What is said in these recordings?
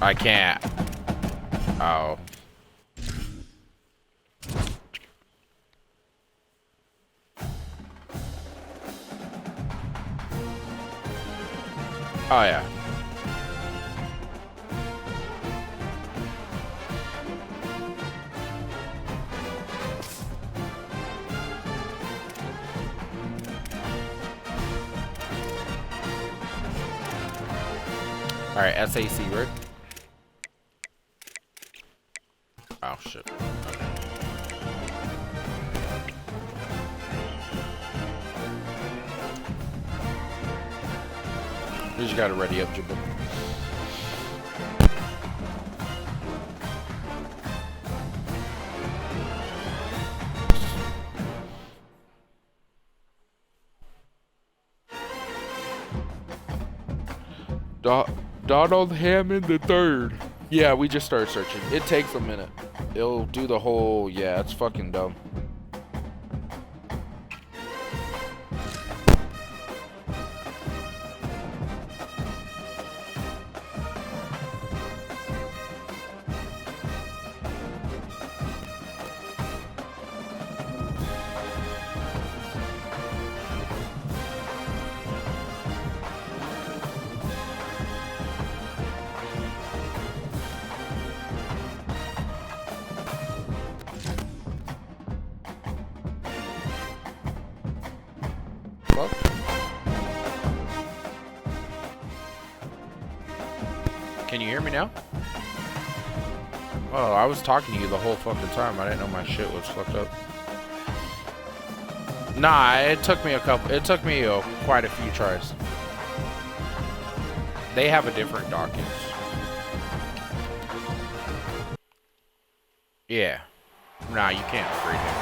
I can't. Oh. Oh, yeah. All right, SAC, right? Oh, shit. Okay. You just gotta ready up, Jibba. Donald Hammond the third. Yeah, we just started searching. It takes a minute. It'll do the whole. Yeah, it's fucking dumb. Fuck. Can you hear me now? Oh, I was talking to you the whole fucking time. I didn't know my shit was fucked up. Nah, it took me quite a few tries. They have a different Dawkins. Yeah. Nah, you can't upgrade him.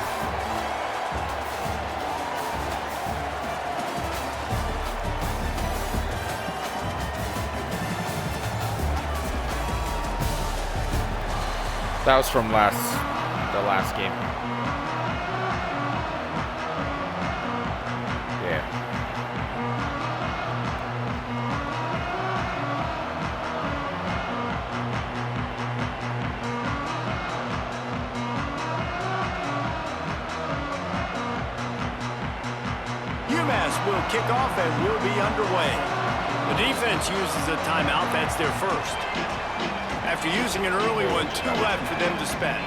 That was from the last game. Yeah. UMass will kick off and will be underway. The defense uses a timeout. That's their first. After using an early one, 2 left for them to spend.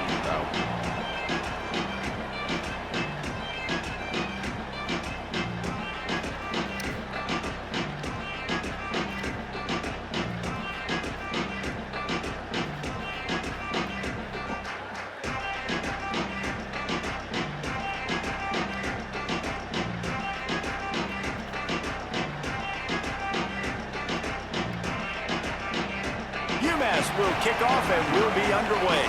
UMass will kick off and will be underway.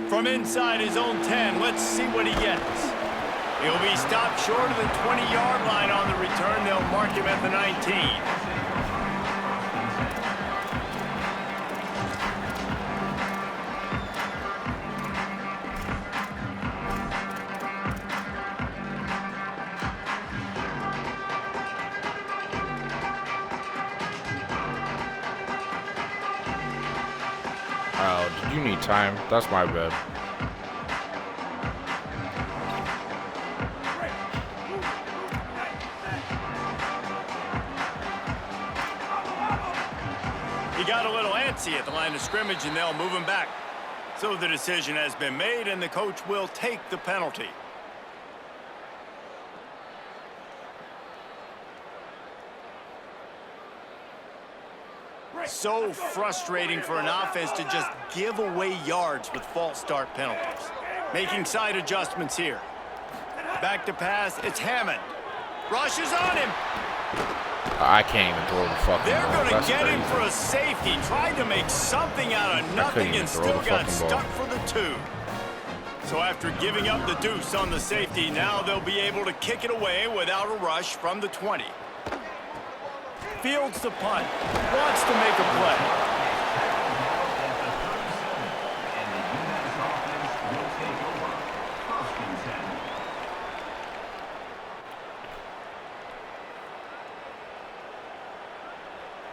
From inside his own 10, let's see what he gets. He'll be stopped short of the 20-yard line on the return. They'll mark him at the 19. Oh, did you need time? That's my bad. He got a little antsy at the line of scrimmage, and they'll move him back. So the decision has been made, and the coach will take the penalty. So frustrating for an offense to just give away yards with false start penalties. Making side adjustments here. Back to pass, it's Hammond. Rushes on him. I can't even throw the fucking They're ball. going to get him crazy. for a safety. Tried to make something out of nothing and still got stuck for the 2. So after giving up the deuce on the safety, now they'll be able to kick it away without a rush from the 20. Fields the punt. Wants to make a play.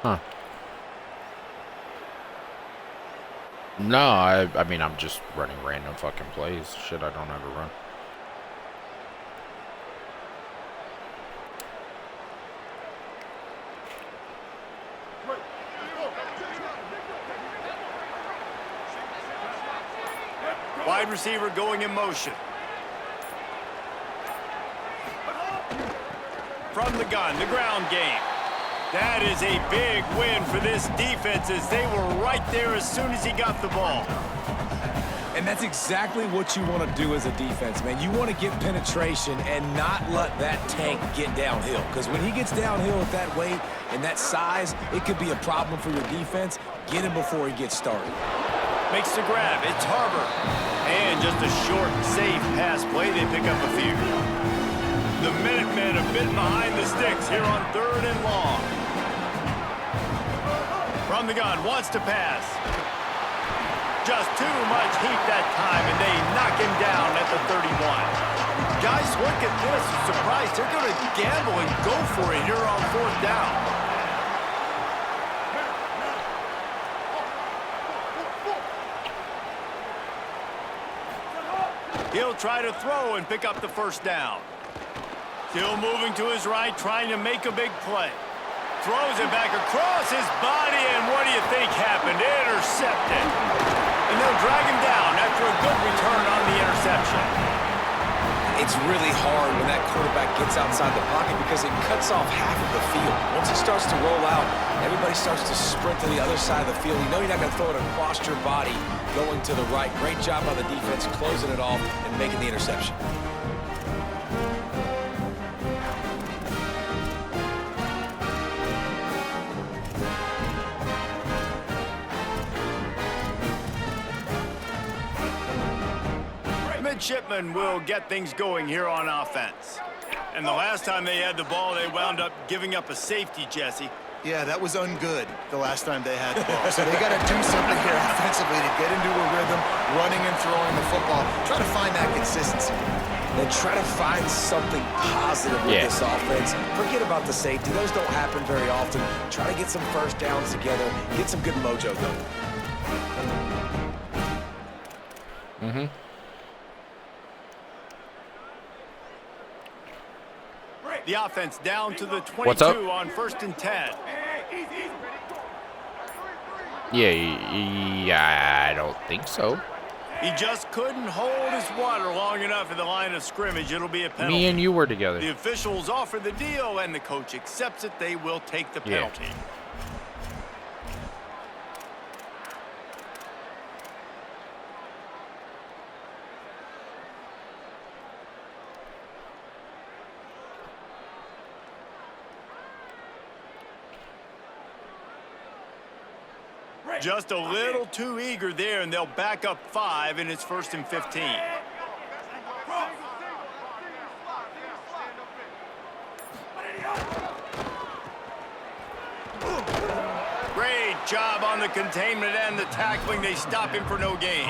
Huh. No, I mean, I'm just running random fucking plays. Shit I don't ever run. Wide receiver going in motion. From the gun, the ground game. That is a big win for this defense as they were right there as soon as he got the ball. And that's exactly what you want to do as a defense, man. You want to get penetration and not let that tank get downhill. Because when he gets downhill at that weight and that size, it could be a problem for your defense. Get him before he gets started. Makes the grab. It's Harbor. And just a short, safe pass play. They pick up a few. The Minutemen a bit behind the sticks here on 3rd and long. From the gun, wants to pass. Just too much heat that time, and they knock him down at the 31. Guys, look at this. Surprised. They're going to gamble and go for it here on 4th down. He'll try to throw and pick up the 1st down. Still moving to his right, trying to make a big play. Throws it back across his body, and what do you think happened? Intercepted. And they'll drag him down after a good return on the interception. It's really hard when that quarterback gets outside the pocket because it cuts off half of the field. Once he starts to roll out, everybody starts to sprint to the other side of the field. You know you're not going to throw it across your body going to the right. Great job by the defense closing it off and making the interception. Midshipmen will get things going here on offense. And the last time they had the ball, they wound up giving up a safety, Jesse. Yeah, that was ungood the last time they had the ball. So they got to do something here offensively to get into a rhythm, running and throwing the football. Try to find that consistency. Then try to find something positive with this offense. Forget about the safety. Those don't happen very often. Try to get some 1st downs together. Get some good mojo going. The offense down to the 22 on 1st and 10. Yeah, I don't think so. He just couldn't hold his water long enough in the line of scrimmage. It'll be a penalty. Me and you were together. The officials offer the deal, and the coach accepts it. They will take the penalty. Just a little too eager there, and they'll back up 5, and it's 1st and 15. Great job on the containment and the tackling. They stop him for no gain.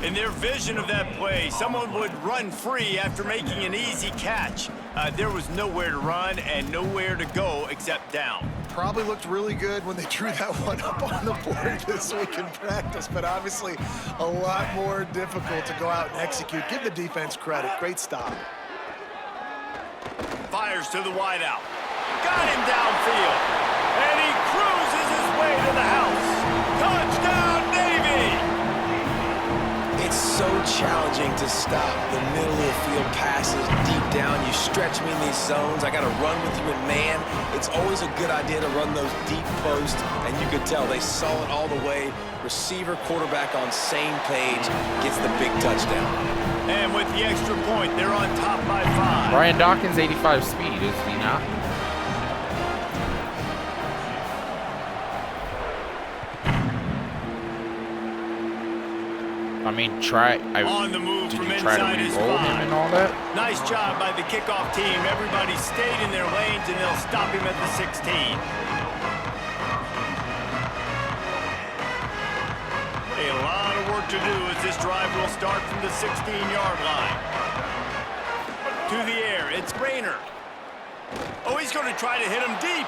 In their vision of that play, someone would run free after making an easy catch. There was nowhere to run and nowhere to go except down. Probably looked really good when they drew that one up on the board this week in practice, but obviously a lot more difficult to go out and execute. Give the defense credit. Great stop. Fires to the wideout. Got him downfield. And he cruises his way to the house. Touchdown, Navy! It's so challenging to stop the middle of the field passes deep down. You stretch me in these zones. I got to run with you in man. It's always a good idea to run those deep posts, and you could tell they saw it all the way. Receiver, quarterback on same page, gets the big touchdown. And with the extra point, they're on top by 5. Brian Dawkins, 85 speed, is he not? I mean, on the move did from you try to inside his re-roll him 5. and all that? Nice job by the kickoff team. Everybody stayed in their lanes, and they'll stop him at the 16. A lot of work to do as this drive will start from the 16-yard line. To the air, it's Rayner. Oh, he's going to try to hit him deep.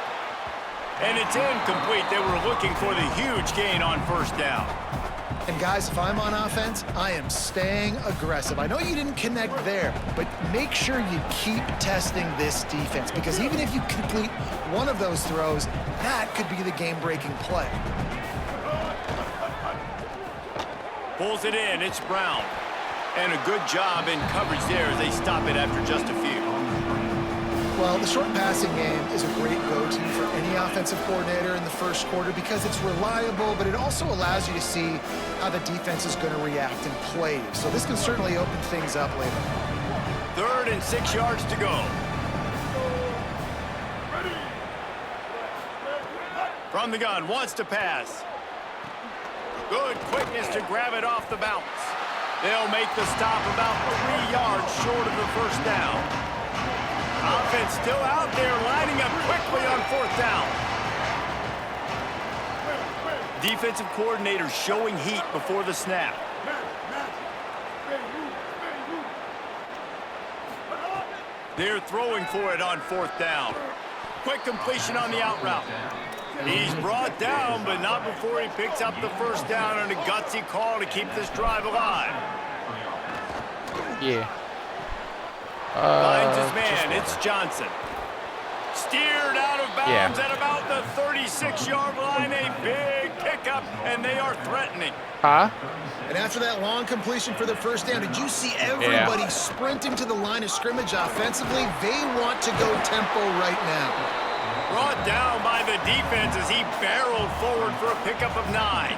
And it's incomplete. They were looking for the huge gain on first down. And guys, if I'm on offense, I am staying aggressive. I know you didn't connect there, but make sure you keep testing this defense, because even if you complete one of those throws, that could be the game-breaking play. Pulls it in. It's Brown. And a good job in coverage there as they stop it after just a few. Well, the short passing game is a great go-to for any offensive coordinator in the first quarter because it's reliable, but it also allows you to see how the defense is going to react and play. So this can certainly open things up later. 3rd and 6 yards to go. From the gun, wants to pass. Good quickness to grab it off the bounce. They'll make the stop about 3 yards short of the first down. Offense still out there, lining up quickly on 4th down. Defensive coordinator showing heat before the snap. They're throwing for it on 4th down. Quick completion on the out route. He's brought down, but not before he picks up the first down on a gutsy call to keep this drive alive. Yeah. Finds his man. It's Johnson. Steered out of bounds at about the 36-yard line. A big pickup, and they are threatening. Huh? And after that long completion for the first down, did you see everybody sprinting to the line of scrimmage offensively? They want to go tempo right now. Brought down by the defense as he barreled forward for a pickup of 9.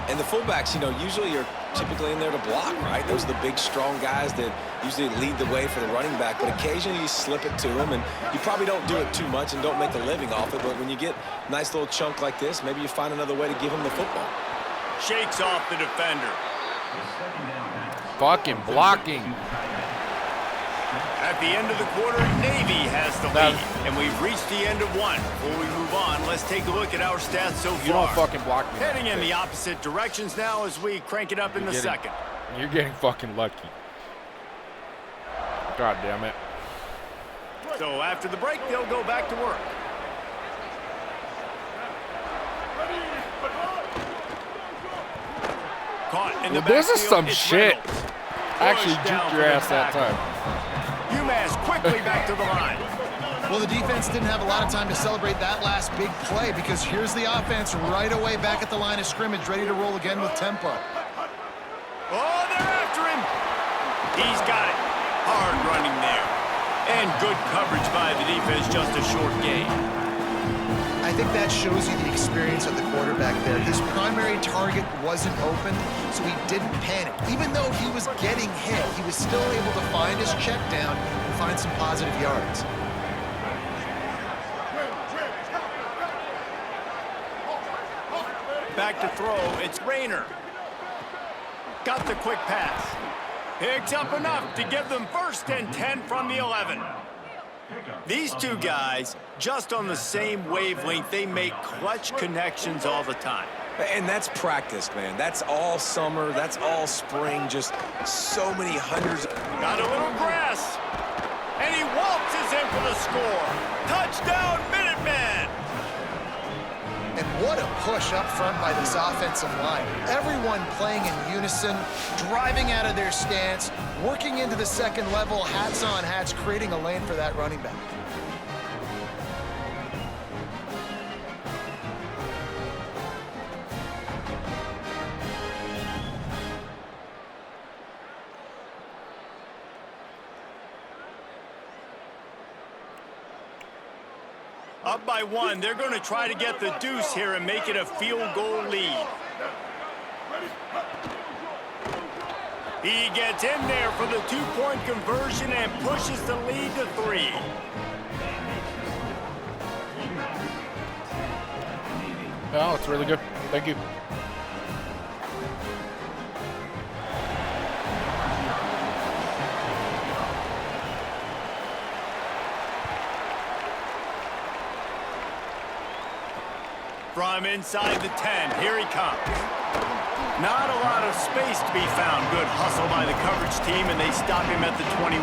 And the fullbacks, you know, usually you're typically in there to block, right? Those are the big, strong guys that usually lead the way for the running back, but occasionally you slip it to them, and you probably don't do it too much and don't make a living off it, but when you get a nice little chunk like this, maybe you find another way to give him the football. Shakes off the defender. Fucking blocking. At the end of the quarter, Navy has the lead, and we've reached the end of one. Before we move on, let's take a look at our stats so far. You don't fucking block me. Heading in the opposite directions now as we crank it up in the second. You're getting fucking lucky. God damn it. So after the break, they'll go back to work. Caught in the This is backfield, some it's shit. Reynolds. I actually Pushed down juked for your the ass that tackle. time. UMass quickly back to the line. Well, the defense didn't have a lot of time to celebrate that last big play because here's the offense right away back at the line of scrimmage, ready to roll again with tempo. Oh, they're after him. He's got it. Hard running there. And good coverage by the defense, just a short gain. I think that shows you the experience of the quarterback there. His primary target wasn't open, so he didn't panic. Even though he was getting hit, he was still able to find his check down and find some positive yards. Back to throw, it's Rayner. Got the quick pass. Picks up enough to give them 1st and 10 from the 11. These two guys, just on the same wavelength, they make clutch connections all the time. And that's practice, man. That's all summer. That's all spring. Just so many hundreds. Got a little grass. And he waltzes in for the score. Touchdown, Minutemen! And what a push up front by this offensive line. Everyone playing in unison, driving out of their stance, working into the second level, hats on hats, creating a lane for that running back. Up by 1, they're going to try to get the deuce here and make it a field goal lead. He gets in there for the 2-point conversion and pushes the lead to 3. Oh, it's really good. Thank you. From inside the 10, here he comes. Not a lot of space to be found. Good hustle by the coverage team, and they stop him at the 21.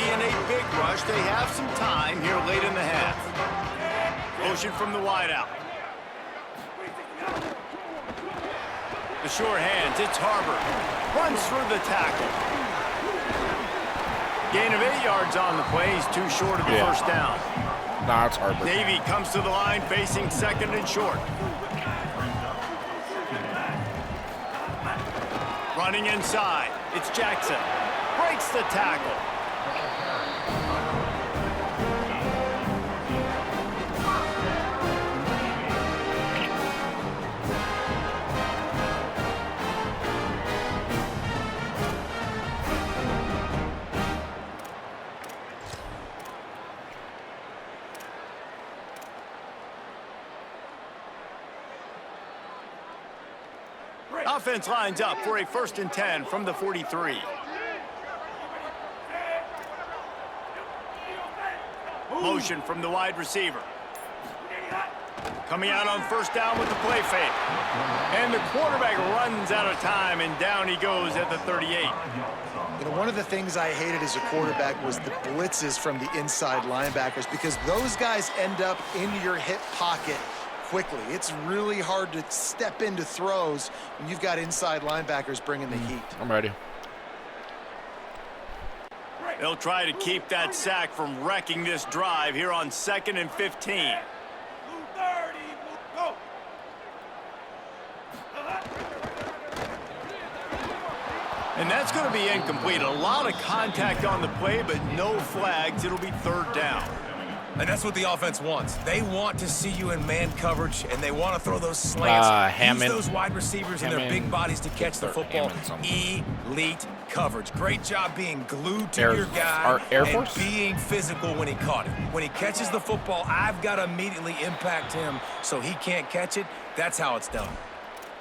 be in a big rush. They have some time here late in the half. Motion from the wideout. The sure hands, it's Harbor. Runs through the tackle. Gain of 8 yards on the play. He's too short of the first down. Nah, it's Harbor. Navy comes to the line facing 2nd and short. Running inside, it's Jackson. Breaks the tackle. Offense lines up for a 1st and 10 from the 43. Motion from the wide receiver. Coming out on 1st down with the play fake. And the quarterback runs out of time, and down he goes at the 38. You know, one of the things I hated as a quarterback was the blitzes from the inside linebackers, because those guys end up in your hip pocket quickly. It's really hard to step into throws when you've got inside linebackers bringing the heat. I'm ready. They'll try to keep that sack from wrecking this drive here on 2nd and 15. And that's going to be incomplete. A lot of contact on the play, but no flags. It'll be 3rd down. And that's what the offense wants. They want to see you in man coverage, and they want to throw those slants. Hammond. Use those wide receivers and their big bodies to catch the football. Elite coverage. Great job being glued to your guy and being physical when he caught it. When he catches the football, I've got to immediately impact him so he can't catch it. That's how it's done.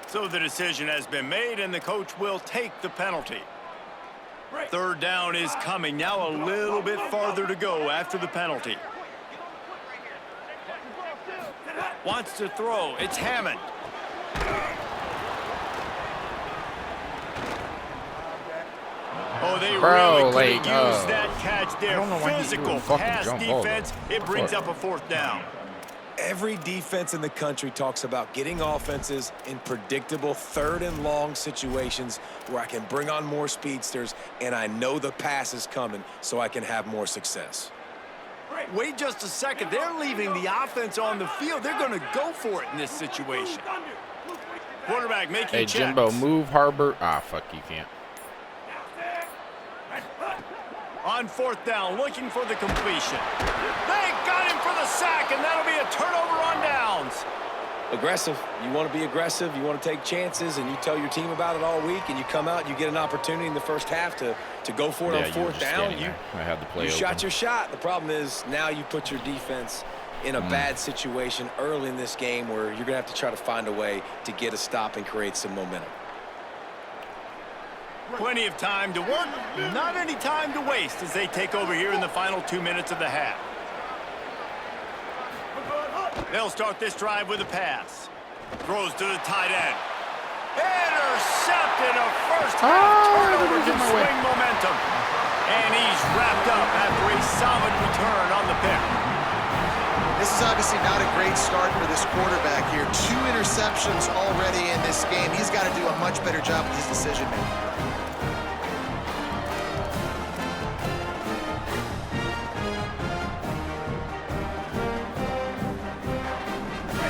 So the decision has been made, and the coach will take the penalty. 3rd down is coming. Now a little bit farther to go after the penalty. Wants to throw. It's Hammond. Oh, they really could have used that catch there. Physical pass defense. It brings up a 4th down. Every defense in the country talks about getting offenses in predictable 3rd and long situations where I can bring on more speedsters and I know the pass is coming so I can have more success. Wait just a second. They're leaving the offense on the field. They're going to go for it in this situation. Quarterback making checks. Hey, Jimbo, move Harbor. Ah, fuck, you can't. On 4th down, looking for the completion. They got him for the sack, and that'll be a turnover on downs. Aggressive. You want to be aggressive. You want to take chances, and you tell your team about it all week, and you come out and you get an opportunity in the first half to go for it on 4th down. I had the play you open. shot your shot. The problem is now you put your defense in a bad situation early in this game where you're going to have to try to find a way to get a stop and create some momentum. Plenty of time to work, not any time to waste as they take over here in the final 2 minutes of the half. They'll start this drive with a pass. Throws to the tight end. Intercepted, a first half turnover to swing momentum. And he's wrapped up after a solid return on the pick. This is obviously not a great start for this quarterback here. 2 interceptions already in this game. He's got to do a much better job with his decision-making.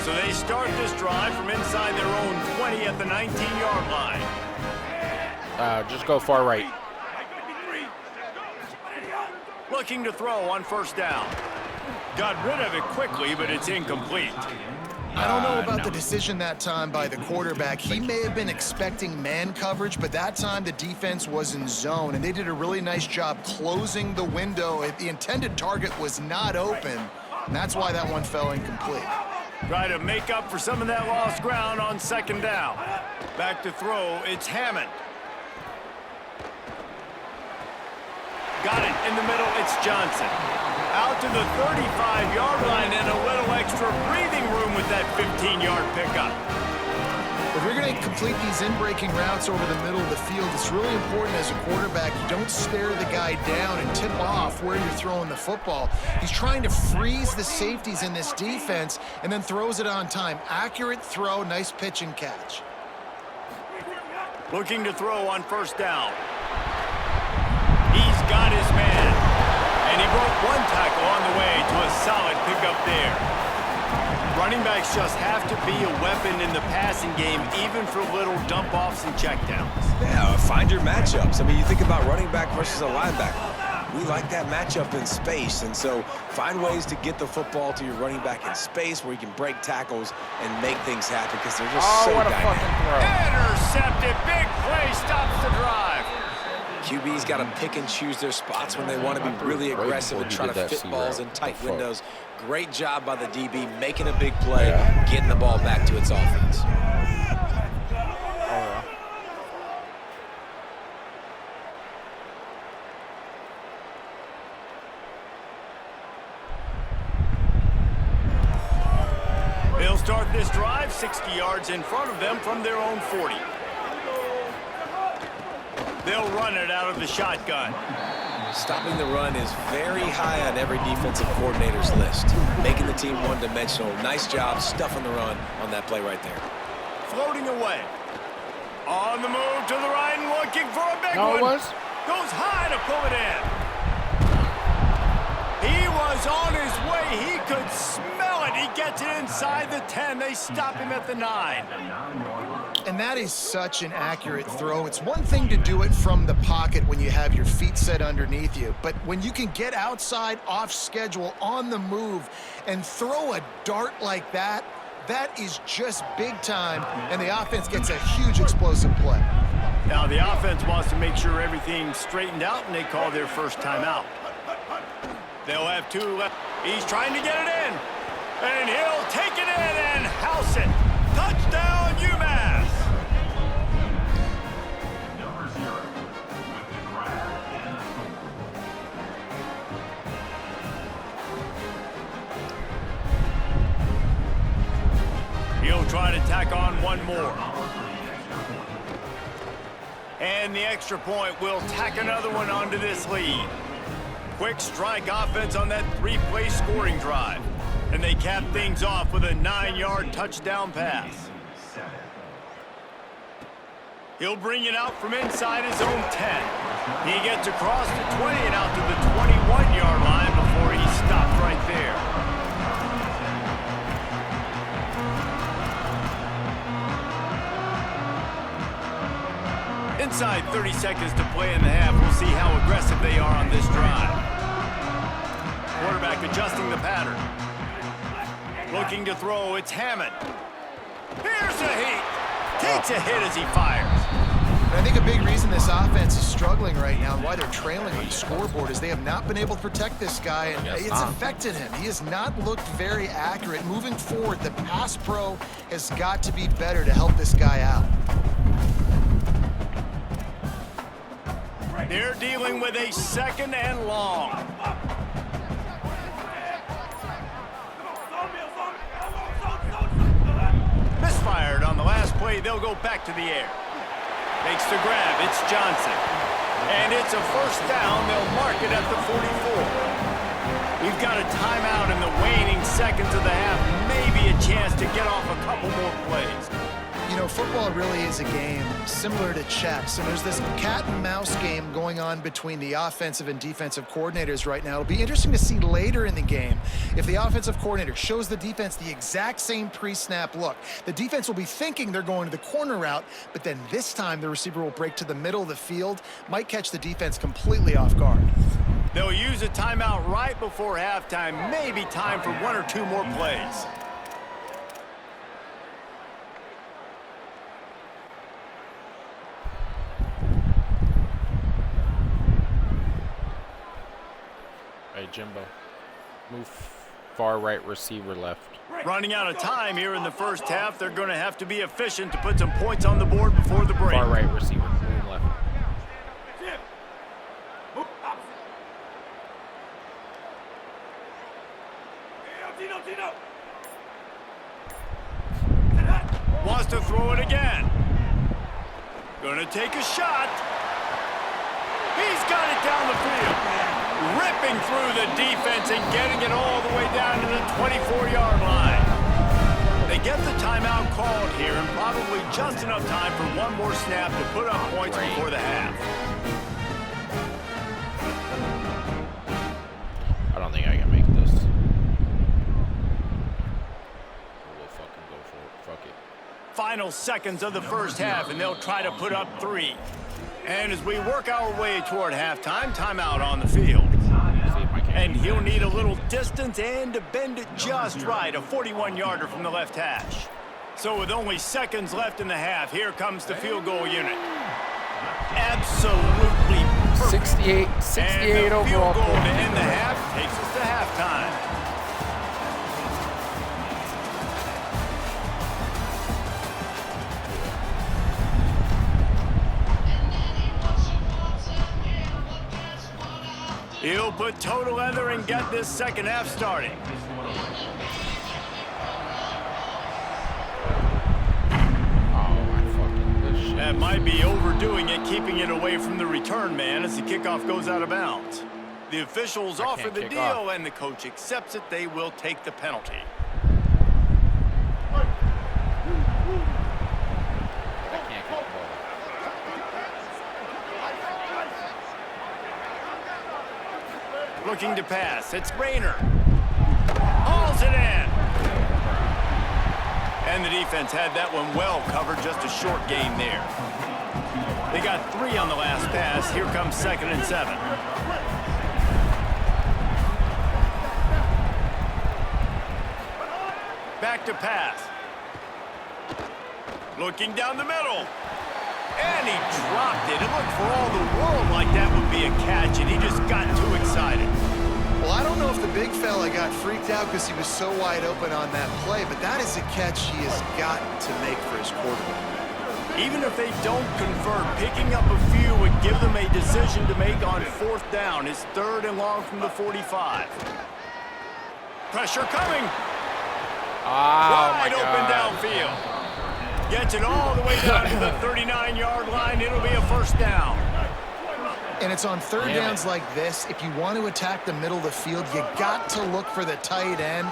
So they start this drive from inside their own 20 at the 19-yard line. Just go far right. Looking to throw on 1st down. Got rid of it quickly, but it's incomplete. I don't know about the decision that time by the quarterback. He may have been expecting man coverage, but that time the defense was in zone, and they did a really nice job closing the window. The intended target was not open, and that's why that one fell incomplete. Try to make up for some of that lost ground on 2nd down. Back to throw, it's Hammond. Got it in the middle, it's Johnson. Out to the 35-yard line and a little extra breathing room with that 15-yard pickup. If you're going to complete these in-breaking routes over the middle of the field, it's really important as a quarterback you don't stare the guy down and tip off where you're throwing the football. He's trying to freeze the safeties in this defense and then throws it on time. Accurate throw, nice pitch and catch. Looking to throw on first down. He's got his man. And he broke one tackle on the way to a solid pickup there. Running backs just have to be a weapon in the passing game, even for little dump-offs and checkdowns. Yeah, find your matchups. I mean, you think about running back versus a linebacker. We like that matchup in space, and so find ways to get the football to your running back in space where you can break tackles and make things happen because they're just so what a dynamic. fucking throw. Intercepted. Big play stops the drive. QB's got to pick and choose their spots when they want to be really aggressive and try to fit balls in tight windows. Great job by the DB making a big play, getting the ball back to its offense. They'll start this drive 60 yards in front of them from their own 40. They'll run it out of the shotgun. Stopping the run is very high on every defensive coordinator's list. Making the team one-dimensional. Nice job stuffing the run on that play right there. Floating away. On the move to the right and looking for a big one. No, it was. Goes high to pull it in. He was on his way. He could smell it. He gets it inside the 10. They stop him at the 9. And that is such an accurate throw. It's one thing to do it from the pocket when you have your feet set underneath you, but when you can get outside, off schedule, on the move, and throw a dart like that, that is just big time, and the offense gets a huge explosive play. Now the offense wants to make sure everything's straightened out, and they call their first timeout. They'll have 2 left. He's trying to get it in, and he'll take it in and house it. Touchdown, UMass! He'll try to tack on one more. And the extra point will tack another one onto this lead. Quick strike offense on that 3-play scoring drive. And they cap things off with a 9-yard touchdown pass. He'll bring it out from inside his own 10. He gets across the 20 and out to the 21-yard line before he stopped right there. Inside 30 seconds to play in the half. We'll see how aggressive they are on this drive. Quarterback adjusting the pattern. Looking to throw, it's Hammond. Here's a heat. Takes a hit as he fires. And I think a big reason this offense is struggling right now and why they're trailing on the scoreboard is they have not been able to protect this guy, and it's affected him. He has not looked very accurate. Moving forward, the pass pro has got to be better to help this guy out. They're dealing with a 2nd and long. Misfired on the last play. They'll go back to the air. Makes the grab. It's Johnson. And it's a first down. They'll mark it at the 44. We've got a timeout in the waning seconds of the half. Maybe a chance to get off a couple more plays. You know, football really is a game similar to chess, and there's this cat and mouse game going on between the offensive and defensive coordinators right now. It'll be interesting to see later in the game if the offensive coordinator shows the defense the exact same pre-snap look. The defense will be thinking they're going to the corner route, but then this time the receiver will break to the middle of the field, might catch the defense completely off guard. They'll use a timeout right before halftime. Maybe time for 1 or 2 more plays. Hey, Jimbo. Move far right receiver left. Running out of time here in the first half. They're going to have to be efficient to put some points on the board before the break. Far right receiver. Move left. wants to throw it again. Gonna take a shot. He's got it down the field. Ripping through the defense and getting it all the way down to the 24-yard line. They get the timeout called here and probably just enough time for one more snap to put up points before the half. I don't think I can make this. We'll fucking go for it. Fuck it. Final seconds of the first half, and they'll try to put up 3. And as we work our way toward halftime, timeout on the field. And he'll need a little distance and to bend it just right, a 41-yarder from the left hash. So with only seconds left in the half, here comes the field goal unit. Absolutely perfect. 68 overall. Field goal to end the half takes us to halftime. He'll put toe to leather and get this second half starting. That might be overdoing it, keeping it away from the return man as the kickoff goes out of bounds. The officials offer the deal, and the coach accepts it. They will take the penalty. Looking to pass. It's Rayner. Hauls it in. And the defense had that one well covered. Just a short gain there. They got 3 on the last pass. Here comes 2nd and 7. Back to pass. Looking down the middle. And he dropped it. It looked for all the world like that would be a catch, and he just got too excited. Well, I don't know if the big fella got freaked out because he was so wide open on that play, but that is a catch he has got to make for his quarterback. Even if they don't convert, picking up a few would give them a decision to make on 4th down. It's 3rd and long from the 45. Pressure coming. Wide open downfield. Gets it all the way down to the 39-yard line. It'll be a 1st down. And it's on 3rd downs like this. If you want to attack the middle of the field, you got to look for the tight end.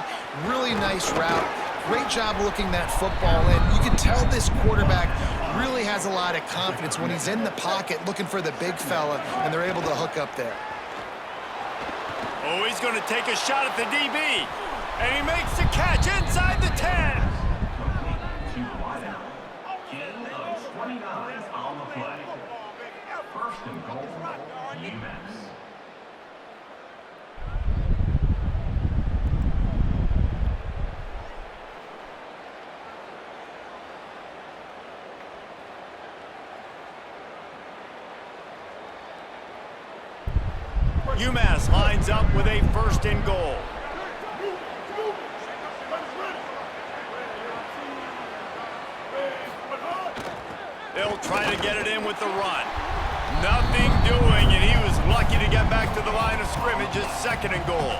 Really nice route. Great job looking that football in. You can tell this quarterback really has a lot of confidence when he's in the pocket looking for the big fella, and they're able to hook up there. Oh, he's going to take a shot at the DB. And he makes the catch inside the 10. UMass lines up with a 1st and goal. They'll try to get it in with the run. Nothing doing, and he was lucky to get back to the line of scrimmage. It's 2nd and goal.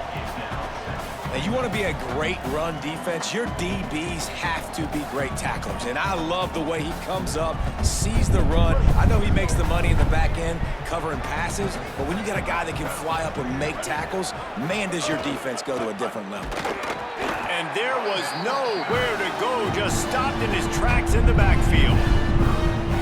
Now, you want to be a great run defense, your DBs have to be great tacklers. And I love the way he comes up, sees the run. I know he makes the money in the back end covering passes, but when you got a guy that can fly up and make tackles, man, does your defense go to a different level. And there was nowhere to go, just stopped in his tracks in the backfield.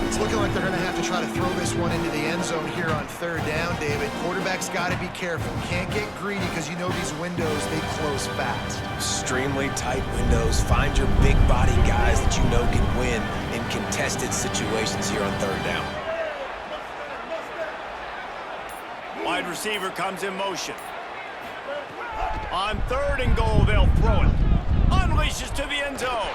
It's looking like they're going to have to try to throw this one into the end zone here on 3rd down, David. Quarterback's got to be careful. Can't get greedy because you know these windows, they close fast. Extremely tight windows. Find your big body guys that you know can win in contested situations here on 3rd down. Wide receiver comes in motion. On 3rd and goal, they'll throw it. Unleashes to the end zone.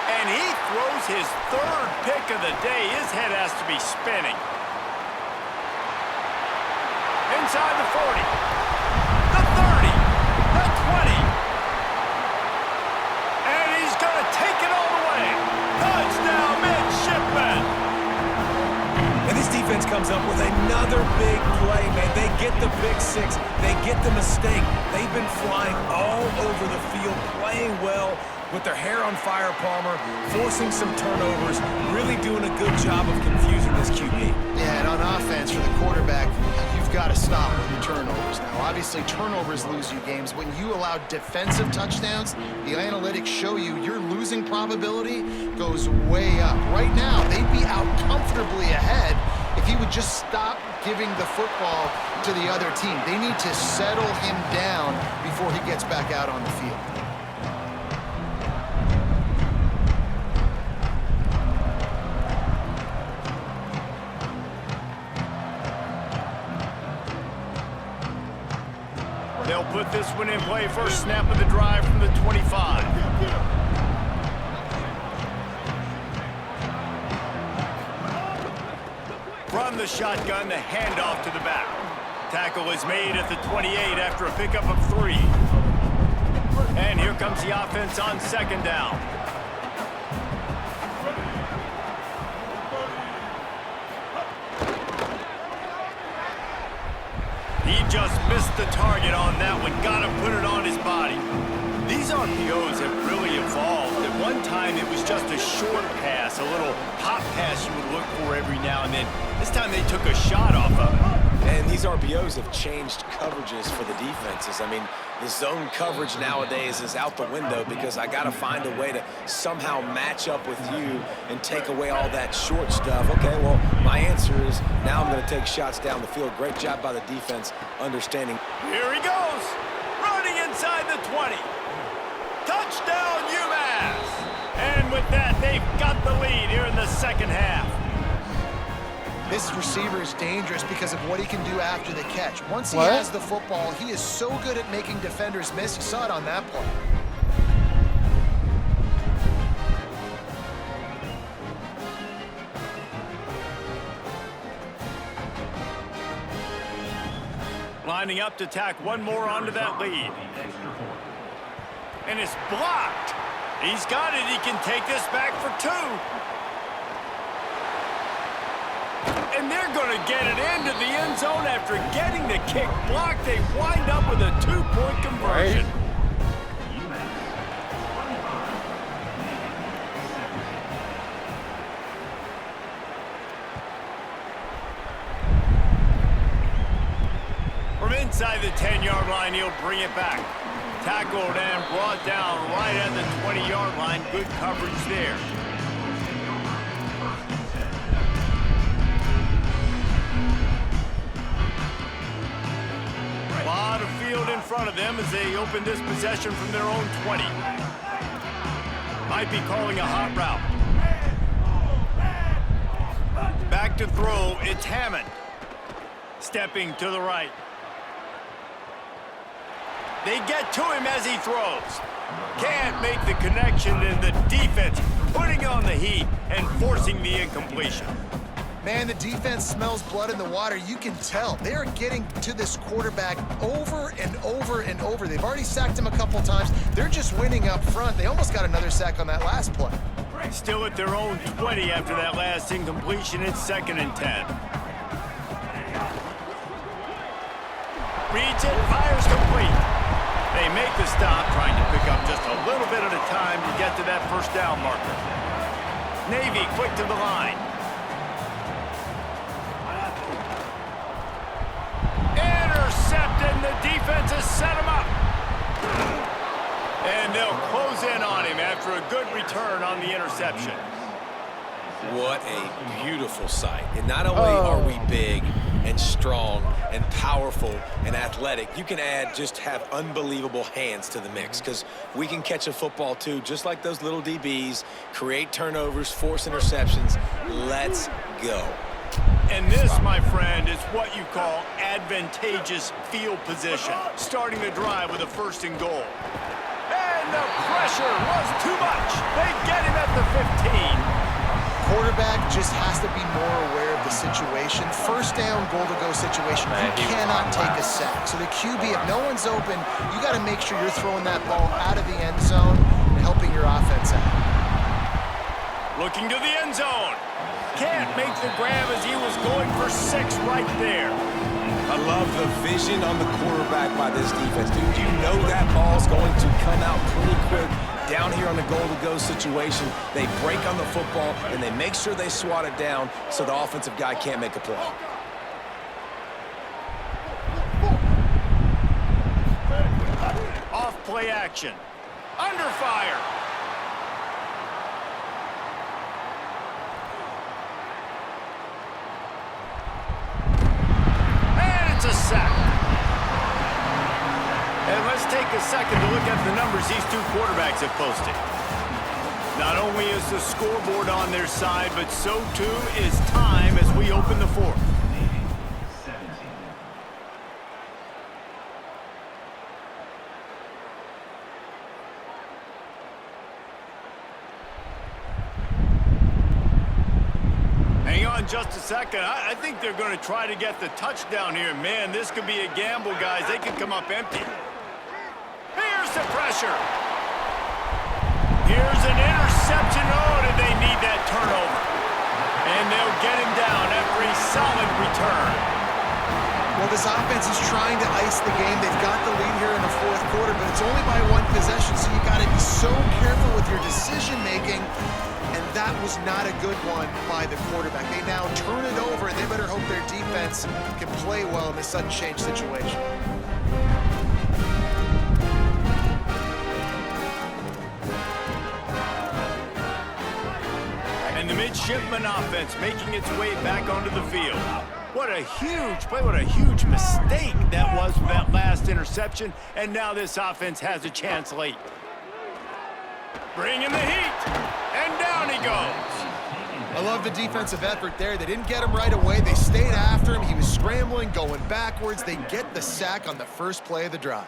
And he throws his 3rd pick of the day. His head has to be spinning. Inside the 40. The 30. The 20. And he's going to take it all the way. Touchdown, midshipman. And this defense comes up with another big play, man. They get the pick 6. They get the mistake. They've been flying all over the field, playing well. with their hair on fire, Palmer, forcing some turnovers, really doing a good job of confusing this QB. Yeah, and on offense for the quarterback, you've got to stop with the turnovers. Now, obviously, turnovers lose you games. When you allow defensive touchdowns, the analytics show you your losing probability goes way up. Right now, they'd be out comfortably ahead if he would just stop giving the football to the other team. They need to settle him down before he gets back out on the field. They'll put this one in play. First snap of the drive from the 25. From the shotgun, the handoff to the back. Tackle is made at the 28 after a pickup of 3. And here comes the offense on second down. He just missed the target on that one. Got to put it on his body. These RPOs have really evolved. At one time, it was just a short pass, a little hot pass you would look for every now and then. This time, they took a shot off of it. And these RPOs have changed coverages for the defenses. I mean, the zone coverage nowadays is out the window because I got to find a way to somehow match up with you and take away all that short stuff. Okay, well, my answer is now I'm going to take shots down the field. Great job by the defense understanding. Here he goes, running inside the 20. Touchdown, UMass! And with that, they've got the lead here in the second half. This receiver is dangerous because of what he can do after the catch. Once he has the football, he is so good at making defenders miss. You saw it on that play. Lining up to tack one more onto that lead. And it's blocked. He's got it. He can take this back for 2. And they're going to get it into the end zone after getting the kick blocked. They wind up with a 2-point conversion. From inside the 10-yard line, he'll bring it back. Tackled and brought down right at the 20-yard line. Good coverage there. A lot of field in front of them as they open this possession from their own 20. Might be calling a hot route. Back to throw, it's Hammond. Stepping to the right. They get to him as he throws. Can't make the connection, and the defense putting on the heat and forcing the incompletion. Man, the defense smells blood in the water. You can tell. They are getting to this quarterback over and over and over. They've already sacked him a couple times. They're just winning up front. They almost got another sack on that last play. Still at their own 20 after that last incompletion. It's 2nd and 10. Reads it, fires complete. They make the stop, trying to pick up just a little bit at a time to get to that first down marker. Navy quick to the line. Intercepted, the defense has set him up. And they'll close in on him after a good return on the interception. What a beautiful sight. And not only are we big and strong and powerful and athletic, you can have unbelievable hands to the mix because we can catch a football too, just like those little DBs, create turnovers, force interceptions. Let's go. And this, my friend, is what you call advantageous field position. Starting the drive with a 1st and goal. And the pressure was too much. They get him at the 15. Quarterback just has to be more aware of the situation. 1st down, goal-to-go situation. You cannot take a sack. So the QB, if no one's open, you got to make sure you're throwing that ball out of the end zone and helping your offense out. Looking to the end zone. Can't make the grab as he was going for 6 right there. I love the vision on the quarterback by this defense, dude. You know that ball's going to come out pretty quick. Down here on the goal-to-go situation, they break on the football, and they make sure they swat it down so the offensive guy can't make a play. Off play action. Under fire. And it's a sack. And let's take a second to look at the numbers these two quarterbacks have posted. Not only is the scoreboard on their side, but so too is time as we open the fourth. Hang on just a second. I think they're going to try to get the touchdown here. Man, this could be a gamble, guys. They could come up empty. Here's the pressure. Here's an interception. Oh, did they need that turnover? And they'll get him down after a solid return. Well, this offense is trying to ice the game. They've got the lead here in the fourth quarter, but it's only by one possession, so you got to be so careful with your decision-making, and that was not a good one by the quarterback. They now turn it over, and they better hope their defense can play well in this sudden change situation. And the midshipman offense making its way back onto the field. What a huge play, what a huge mistake that was with that last interception. And now this offense has a chance late. Bringing the heat. And down he goes. I love the defensive effort there. They didn't get him right away. They stayed after him. He was scrambling, going backwards. They get the sack on the first play of the drive.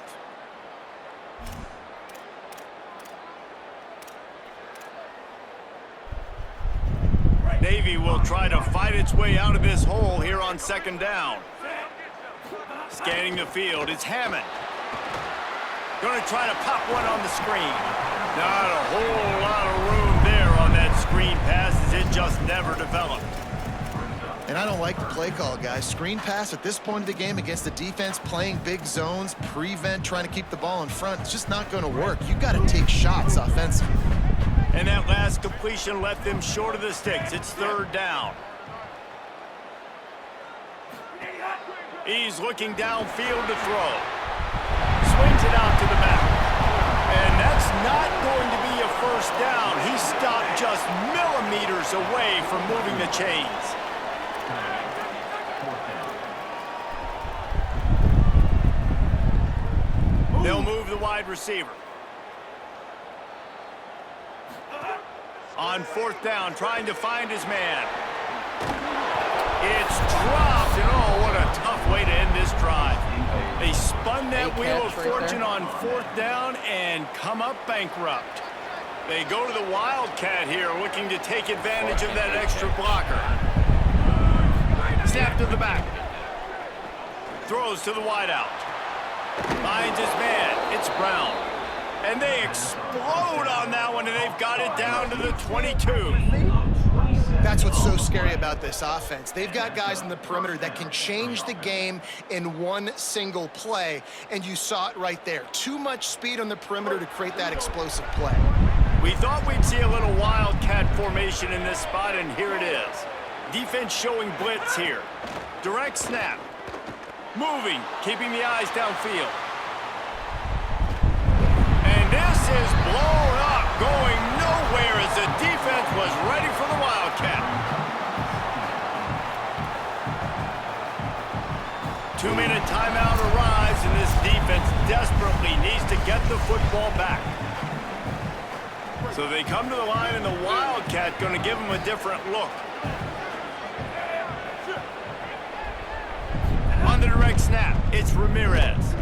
Navy will try to fight its way out of this hole here on second down. Scanning the field, it's Hammond. Going to try to pop one on the screen. Not a whole lot of room there on that screen pass as it just never developed. And I don't like the play call, guys. Screen pass at this point of the game against the defense, playing big zones, prevent, trying to keep the ball in front. It's just not going to work. You got to take shots offensively. And that last completion left them short of the sticks. It's third down. He's looking downfield to throw. Swings it out to the back. And that's not going to be a first down. He stopped just millimeters away from moving the chains. They'll move the wide receiver. On fourth down, trying to find his man. It's dropped, and oh, what a tough way to end this drive. They spun that wheel of fortune on fourth down and come up bankrupt. They go to the Wildcat here, looking to take advantage of that extra blocker. Snap to the back. Throws to the wideout. Finds his man. It's Brown. And they explode on that one, and they've got it down to the 22. That's what's so scary about this offense. They've got guys in the perimeter that can change the game in one single play, and you saw it right there. Too much speed on the perimeter to create that explosive play. We thought we'd see a little Wildcat formation in this spot, and here it is. Defense showing blitz here. Direct snap. Moving, keeping the eyes downfield. And this is blown up, going nowhere as the defense was ready for the Wildcat. 2-minute timeout arrives, and this defense desperately needs to get the football back. So they come to the line, and the Wildcat going to give them a different look. On the direct snap, it's Ramirez.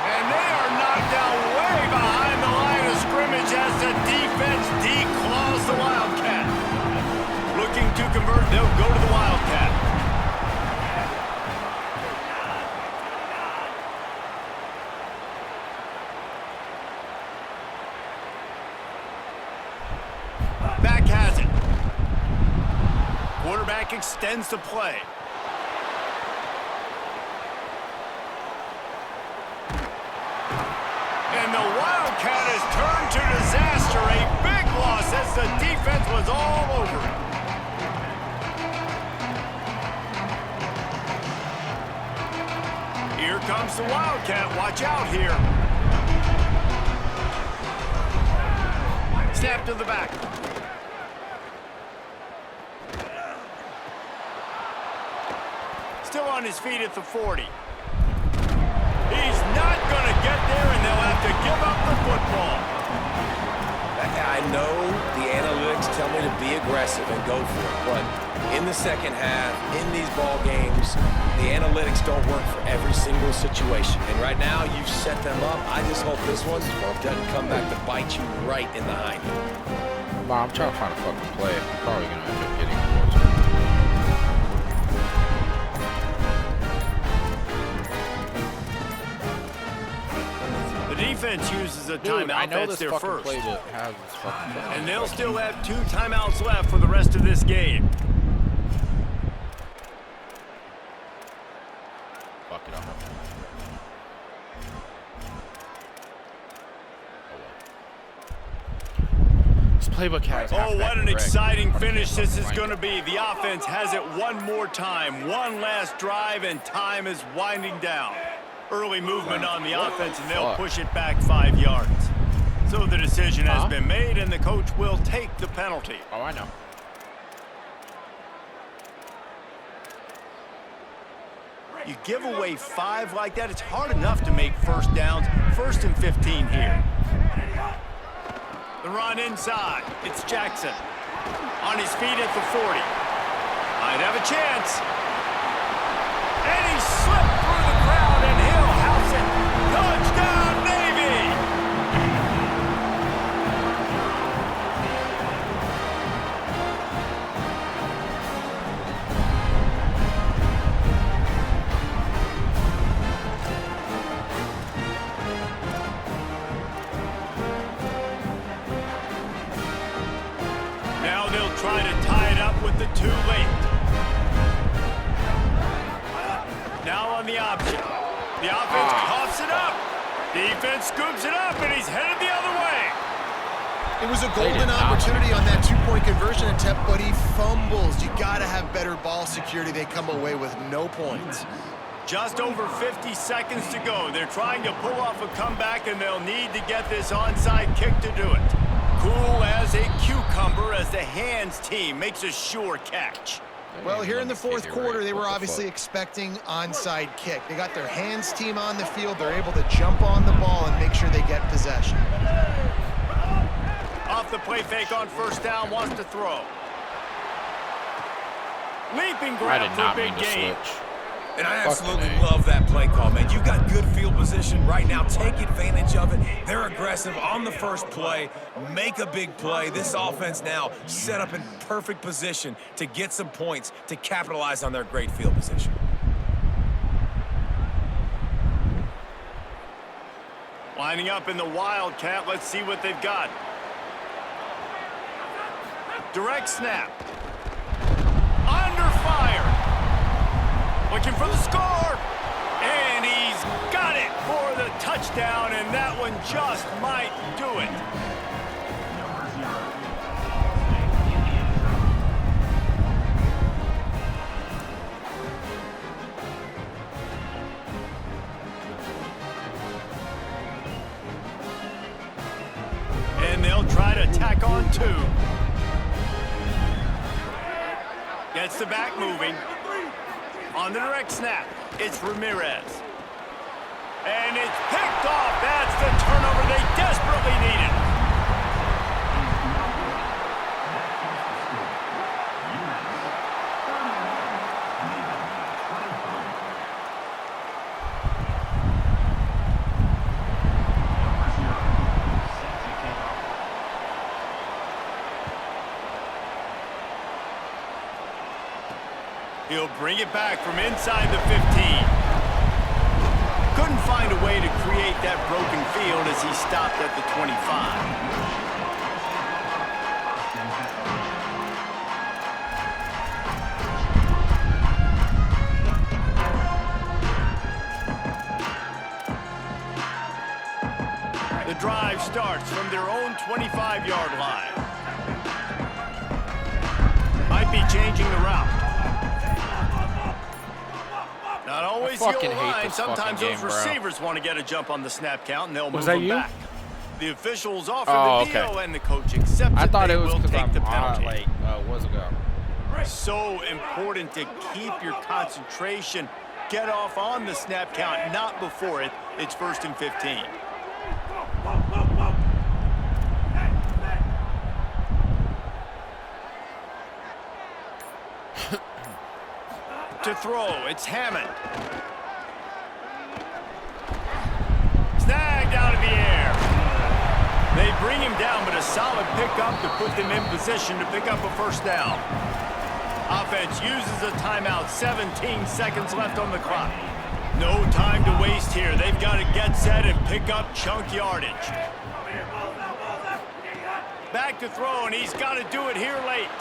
And they are knocked down way behind the line of scrimmage as the defense declaws the Wildcat. Looking to convert, they'll go to the Wildcat. Back has it. Quarterback extends the play. And the Wildcat disaster, a big loss as the defense was all over it. Here comes the Wildcat. Watch out here. Snap to the back. Still on his feet at the 40. He's not going to get there, and they'll have to give up the football. I know the analytics tell me to be aggressive and go for it, but in the second half, in these ball games, the analytics don't work for every single situation. And right now, you've set them up. I just hope this one doesn't come back to bite you right in the hind end. Nah, I'm trying to find a fucking play. I'm probably going to end up getting closer. The defense uses a Dude, timeout. I know That's this their fucking first. play that has this fucking thing. And they'll still have 2 timeouts left for the rest of this game. Fuck it up. This playbook has Oh, what an exciting finish this is going to be. The offense has it one more time. One last drive, and time is winding down. Early movement on the offense, and they'll push it back 5 yards. So the decision has been made, and the coach will take the penalty. Oh, I know. You give away 5 like that, it's hard enough to make first downs. 1st and 15 here. The run inside. It's Jackson. On his feet at the 40. Might have a chance. And he slipped through the crowd, and he'll house it. Touchdown, Navy! Now they'll try to tie it up with the 2 late. Now on the option. The offense coughs it up. Defense scoops it up, and he's headed the other way. It was a golden opportunity on that 2-point conversion attempt, but he fumbles. You got to have better ball security. They come away with no points. Just over 50 seconds to go. They're trying to pull off a comeback, and they'll need to get this onside kick to do it. Cool as a cucumber as the hands team makes a sure catch. Well, here in the 4th quarter, they were obviously expecting onside kick. They got their hands team on the field. They're able to jump on the ball and make sure they get possession. Off the play fake on 1st down, wants to throw. Leaping grab for a big gain. And I absolutely love that play call, man. You got good field position right now. Take advantage of it. They're aggressive on the first play. Make a big play. This offense now set up in perfect position to get some points to capitalize on their great field position. Lining up in the Wildcat. Let's see what they've got. Direct snap. Under fire. Looking for the score. And he's got it for the touchdown, and that one just might do it. And they'll try to tack on 2. Gets the back moving. On the direct snap, it's Ramirez. And it's picked off. That's the turnover they desperately needed. He'll bring it back from inside the 15. Couldn't find a way to create that broken field as he stopped at the 25. The drive starts from their own 25-yard line. Might be changing the route. Not always the fucking hate O-line. this Sometimes fucking those game, bro. receivers want to get a jump on the snap count, and they'll move that them you? back. The officials offer Oh, the deal, okay. and the coach accepts I thought they it was will because take I'm the on penalty. like was ago. So important to keep your concentration. Get off on the snap count, not before it. It's 1st and 15. To throw, it's Hammond. Snagged out of the air. They bring him down, but a solid pickup to put them in position to pick up a first down. Offense uses a timeout, 17 seconds left on the clock. No time to waste here. They've got to get set and pick up chunk yardage. Back to throw, and he's got to do it here late.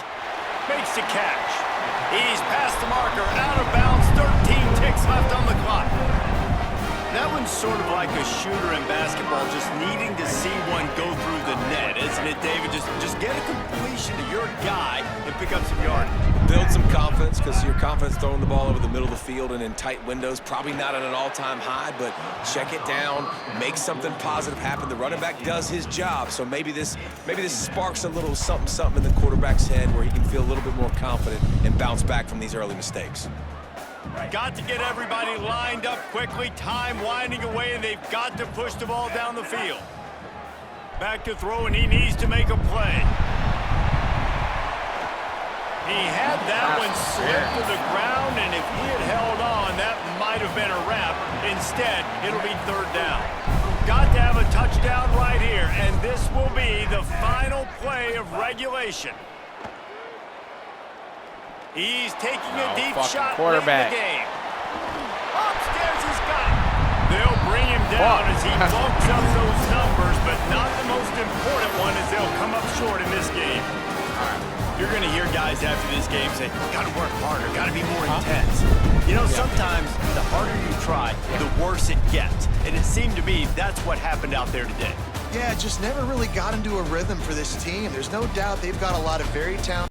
Makes the catch. He's past the marker, out of bounds, 13 ticks left on the clock. That one's sort of like a shooter in basketball, just needing to see one go through the net, isn't it, David? Just get a completion to your guy and pick up some yardage. Build some confidence, because your confidence throwing the ball over the middle of the field and in tight windows, probably not at an all-time high, but check it down, make something positive happen. The running back does his job, so maybe this sparks a little something in the quarterback's head where he can feel a little bit more confident and bounce back from these early mistakes. Got to get everybody lined up quickly. Time winding away, and they've got to push the ball down the field. Back to throw, and he needs to make a play. He had that one slip to the ground, and if he had held on, that might have been a wrap. Instead, it'll be 3rd down. Got to have a touchdown right here, and this will be the final play of regulation. He's taking a deep shot quarterback. late in the game. Upstairs he's got it. They'll bring him down as he bulks up those numbers, but not the most important one as they'll come up short in this game. You're going to hear guys after this game say, got to work harder, got to be more intense. You know, sometimes the harder you try, the worse it gets. And it seemed to me that's what happened out there today. Yeah, just never really got into a rhythm for this team. There's no doubt they've got a lot of very talented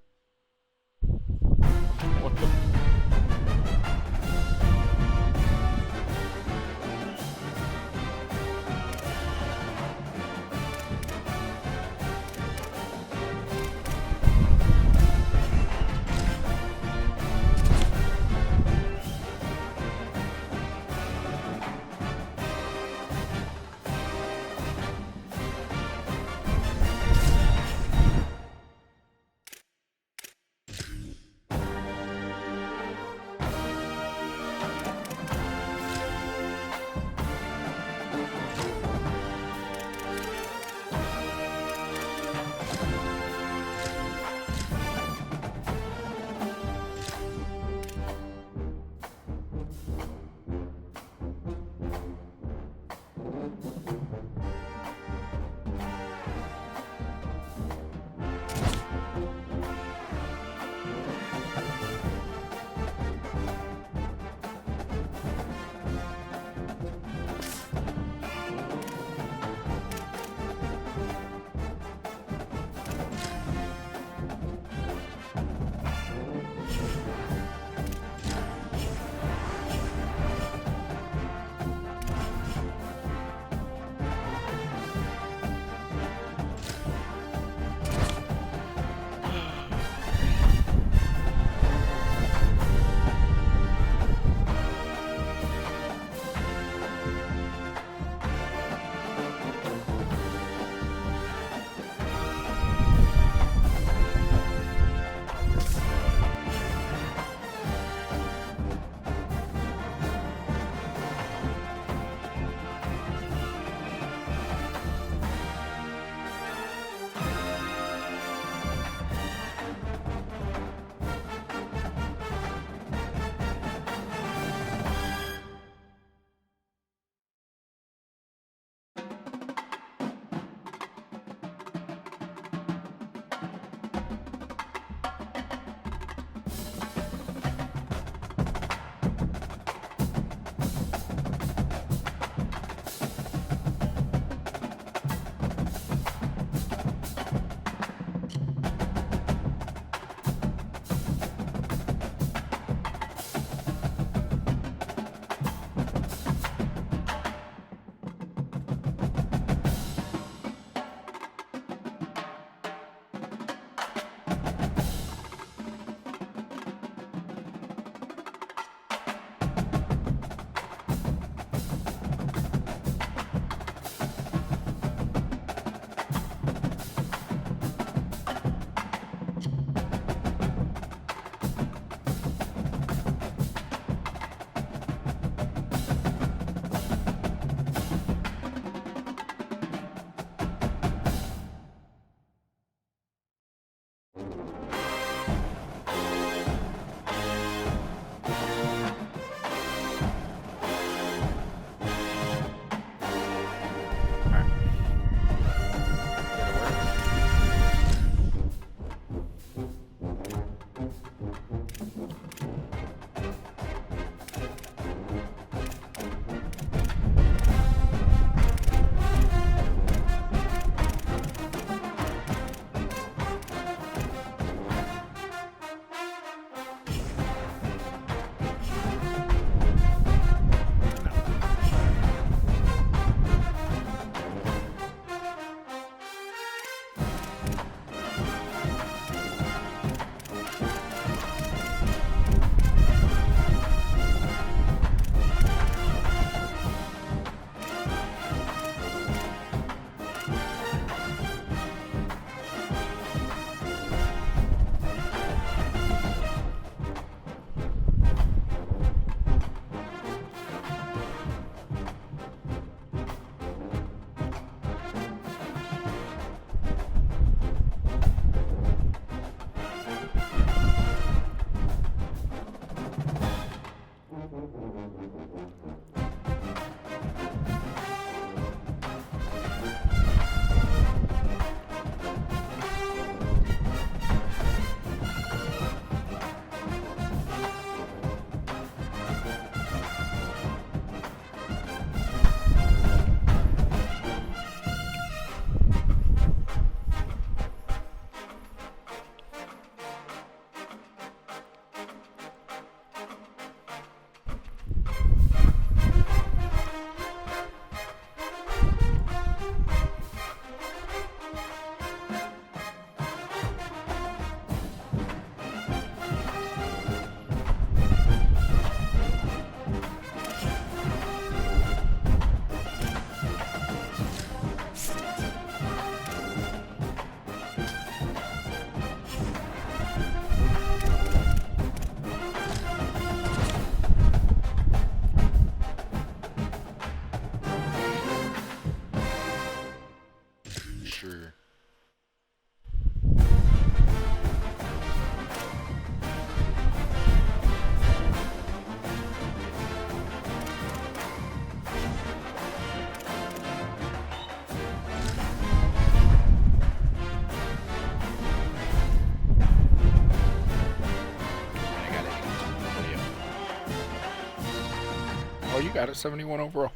got it. 71 overall.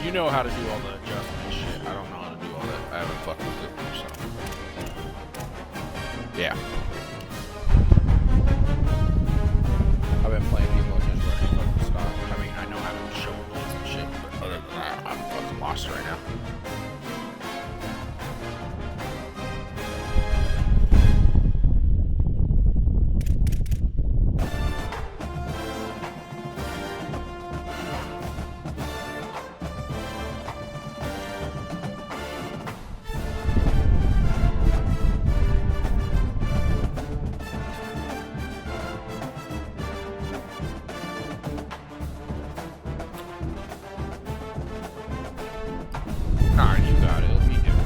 You know how to do all the adjustment shit. I don't know how to do all that. I haven't fucked with it, so. Yeah. I've been playing people and just learning fucking stuff. I mean, I know how to show rules and shit, but other than that, I'm fucking lost right now. Nah, you got it. It'll be different.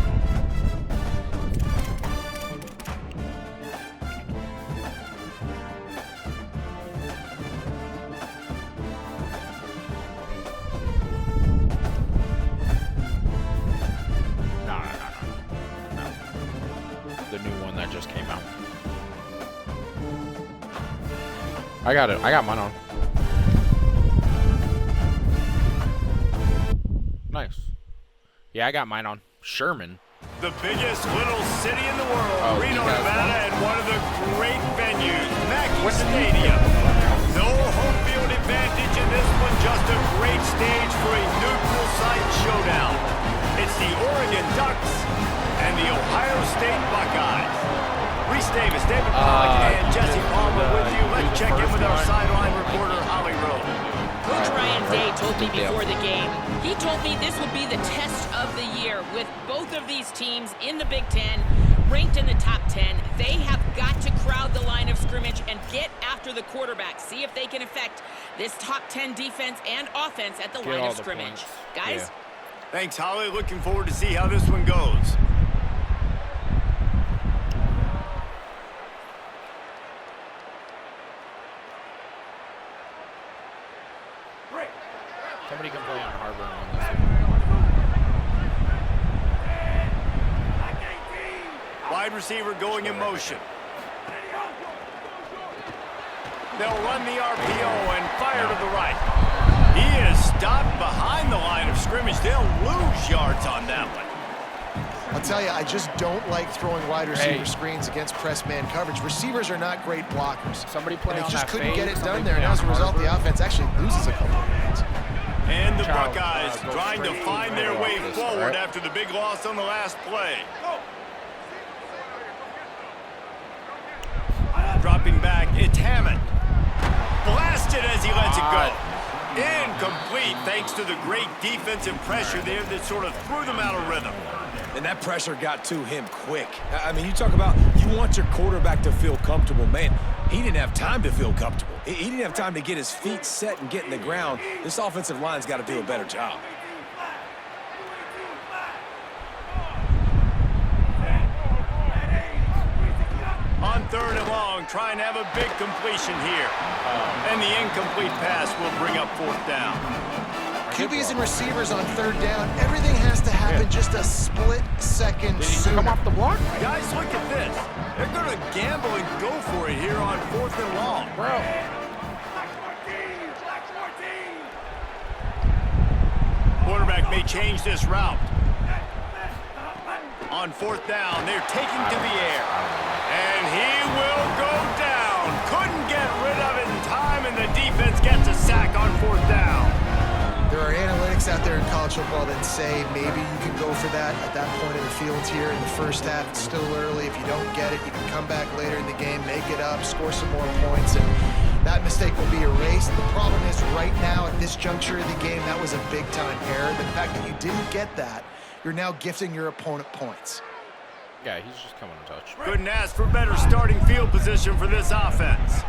No. The new one that just came out. I got it. I got mine on. Nice. Yeah, I got mine on. Sherman. The biggest little city in the world, Reno, Nevada, and one of the great venues, Mackey Stadium. No home field advantage in this one, just a great stage for a neutral site showdown. It's the Oregon Ducks and the Ohio State Buckeyes. Reese Davis, David Pollack, and Jesse Palmer with you. Let's check in with our sideline reporter, Holly Rowe. Coach Ryan Day told me before the game, he told me this would be the test of the year with both of these teams in the Big Ten, ranked in the top 10. They have got to crowd the line of scrimmage and get after the quarterback, see if they can affect this top 10 defense and offense at the line of scrimmage. Guys? Yeah. Thanks, Holly. Looking forward to see how this one goes. Somebody can play on Harbor and win this. Wide receiver going in motion. They'll run the RPO and fire to the right. He is stopped behind the line of scrimmage. They'll lose yards on that one. I'll tell you, I just don't like throwing wide receiver screens against press man coverage. Receivers are not great blockers. Somebody play and on they just that couldn't fade. get it done there, and as a result, the offense actually loses a couple of yards. And the Buckeyes trying to find their way forward after the big loss on the last play. Dropping back, it's Hammond. Blasted as he lets it go. Incomplete thanks to the great defensive pressure there that sort of threw them out of rhythm. And that pressure got to him quick. I mean, you talk about you want your quarterback to feel comfortable. Man, he didn't have time to feel comfortable. He didn't have time to get his feet set and get in the ground. This offensive line's got to do a better job. On 3rd and long, trying to have a big completion here. And the incomplete pass will bring up 4th down. QBs and receivers on 3rd down, everything has to happen just a split second sooner. Come off the block? Guys, look at this. They're going to gamble and go for it here on 4th and long. Bro. Quarterback may change this route. On 4th down, they're taking to the air. And he will go down. Couldn't get rid of it in time, and the defense gets a sack on 4th down. There are analytics out there in college football that say maybe you can go for that at that point in the field here in the first half. It's still early. If you don't get it, you can come back later in the game, make it up, score some more points, and that mistake will be erased. The problem is right now at this juncture of the game, that was a big-time error. The fact that you didn't get that, you're now gifting your opponent points. Yeah, he's just coming to touch. Couldn't ask for better starting field position for this offense.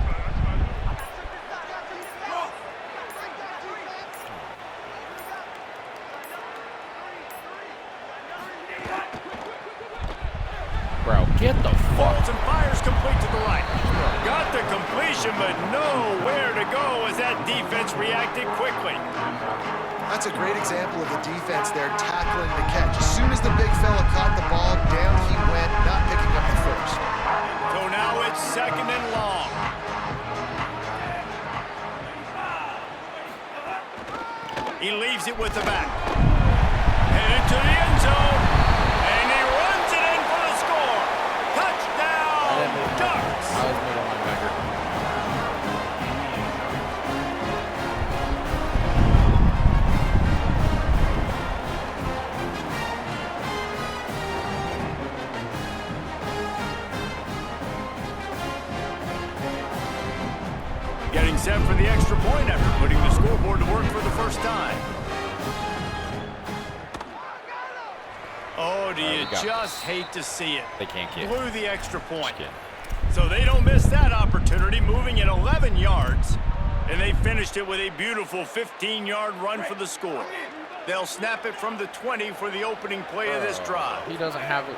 Bro, get the fuck. Falls and fires complete to the right. Got the completion, but nowhere to go as that defense reacted quickly. That's a great example of the defense there tackling the catch. As soon as the big fella caught the ball, down he went, not picking up the first. So now it's 2nd and long. He leaves it with the back. Headed to the end zone. And he runs it in for the score. Touchdown, Ducks. I was middle linebacker. Getting set for the extra point after putting the scoreboard to work for the first time. Oh, do you just hate to see it? They can't kick. Blew the extra point. So they don't miss that opportunity, moving at 11 yards. And they finished it with a beautiful 15-yard run for the score. They'll snap it from the 20 for the opening play of this drive. He doesn't have it.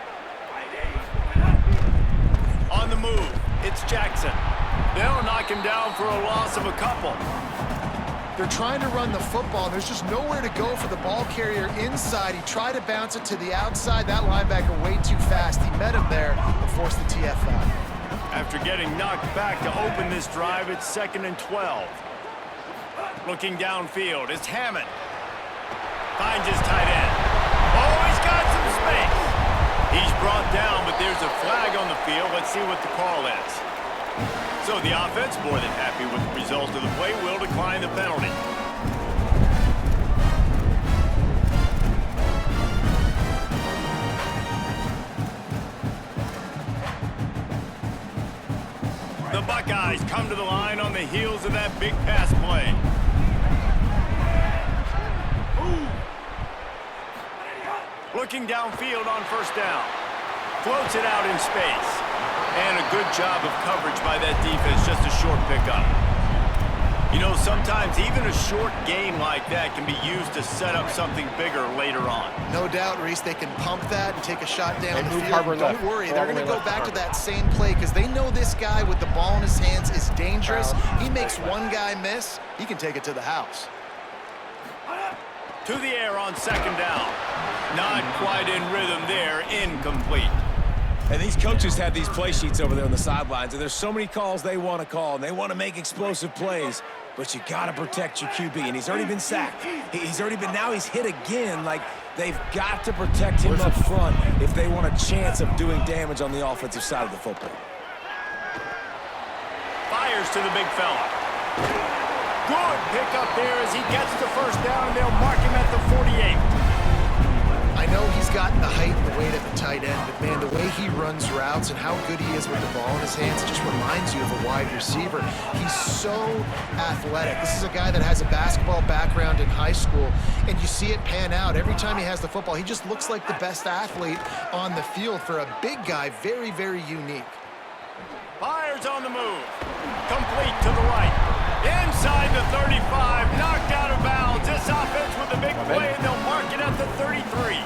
On the move, it's Jackson. They'll knock him down for a loss of a couple. They're trying to run the football. There's just nowhere to go for the ball carrier inside. He tried to bounce it to the outside. That linebacker way too fast. He met him there and forced the TFL. After getting knocked back to open this drive, it's 2nd and 12. Looking downfield, it's Hammond. Finds his tight end. Oh, he's got some space. He's brought down, but there's a flag on the field. Let's see what the call is. So the offense, more than happy with the result of the play, will decline the penalty. The Buckeyes come to the line on the heels of that big pass play. Looking downfield on first down. Floats it out in space. And a good job of coverage by that defense, just a short pickup. You know, sometimes even a short gain like that can be used to set up something bigger later on. No doubt, Reese, they can pump that and take a shot down the field. Harbor Don't left. worry, they're going to go back to that same play because they know this guy with the ball in his hands is dangerous. He makes one guy miss, he can take it to the house. To the air on 2nd down. Not quite in rhythm there, incomplete. And these coaches have these play sheets over there on the sidelines, and there's so many calls they want to call, and they want to make explosive plays, but you got to protect your QB, and he's already been sacked. Now he's hit again. Like, they've got to protect him up front if they want a chance of doing damage on the offensive side of the football. Fires to the big fella. Good pick up there as he gets the first down, and they'll mark him at the 48. I know he's got the height and the weight of the tight end, but man, the way he runs routes and how good he is with the ball in his hands just reminds you of a wide receiver. He's so athletic. This is a guy that has a basketball background in high school, and you see it pan out. Every time he has the football, he just looks like the best athlete on the field. For a big guy, very, very unique. Fires on the move. Complete to the right. Inside the 35, knocked out of bounds. This offense with a big play, and they'll mark it at the 33.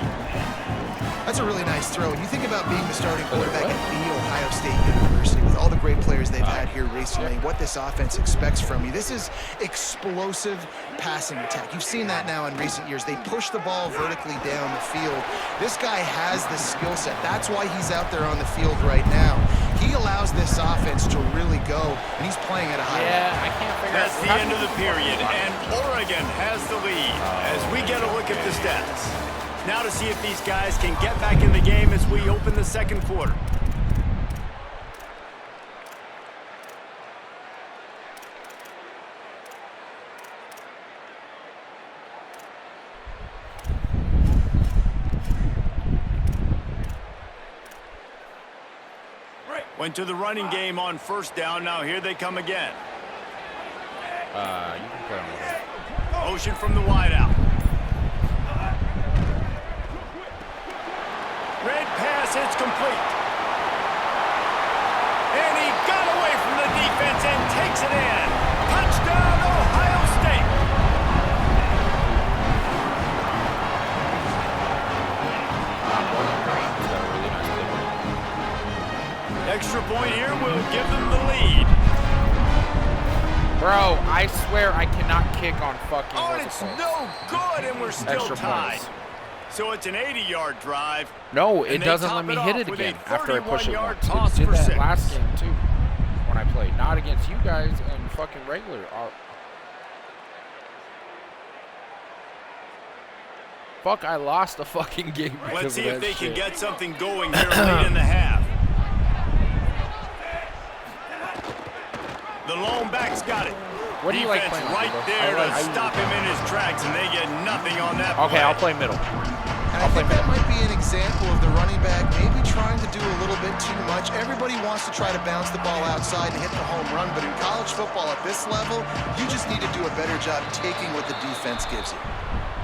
That's a really nice throw. When you think about being the starting quarterback at the Ohio State University, with all the great players they've had here recently, what this offense expects from you, this is explosive passing attack. You've seen that now in recent years. They push the ball vertically down the field. This guy has the skill set. That's why he's out there on the field right now. He allows this offense to really go, and he's playing at a high level. Yeah, I can't figure out. That's the end of the period, and Oregon has the lead as we get a look at the stats. Now to see if these guys can get back in the game as we open the second quarter. Went to the running game on first down. Now here they come again. You can play on that. Motion from the wideout. Red pass, it's complete. And he got away from the defense and takes it in. Touchdown, Ohio State. Extra point here will give them the lead. Bro, I swear I cannot kick on fucking. Oh, and it's no good, and we're still Extra tied. points. So it's an 80-yard drive. No, and it they doesn't top let me it hit off it with a again after I push it 31-yard once. toss It did for that 6. last game too when I played. Not against you guys and fucking regular. Fuck, I lost a fucking game because Let's see of if that they shit. can get something going here late in the half. The lone back's got it. What do you like Defense playing? right Lambo? there I to like- stop him in his tracks, and they get nothing on that Okay, play. I'll play middle. And I think that might be an example of the running back maybe trying to do a little bit too much. Everybody wants to try to bounce the ball outside and hit the home run, but in college football at this level, you just need to do a better job taking what the defense gives you.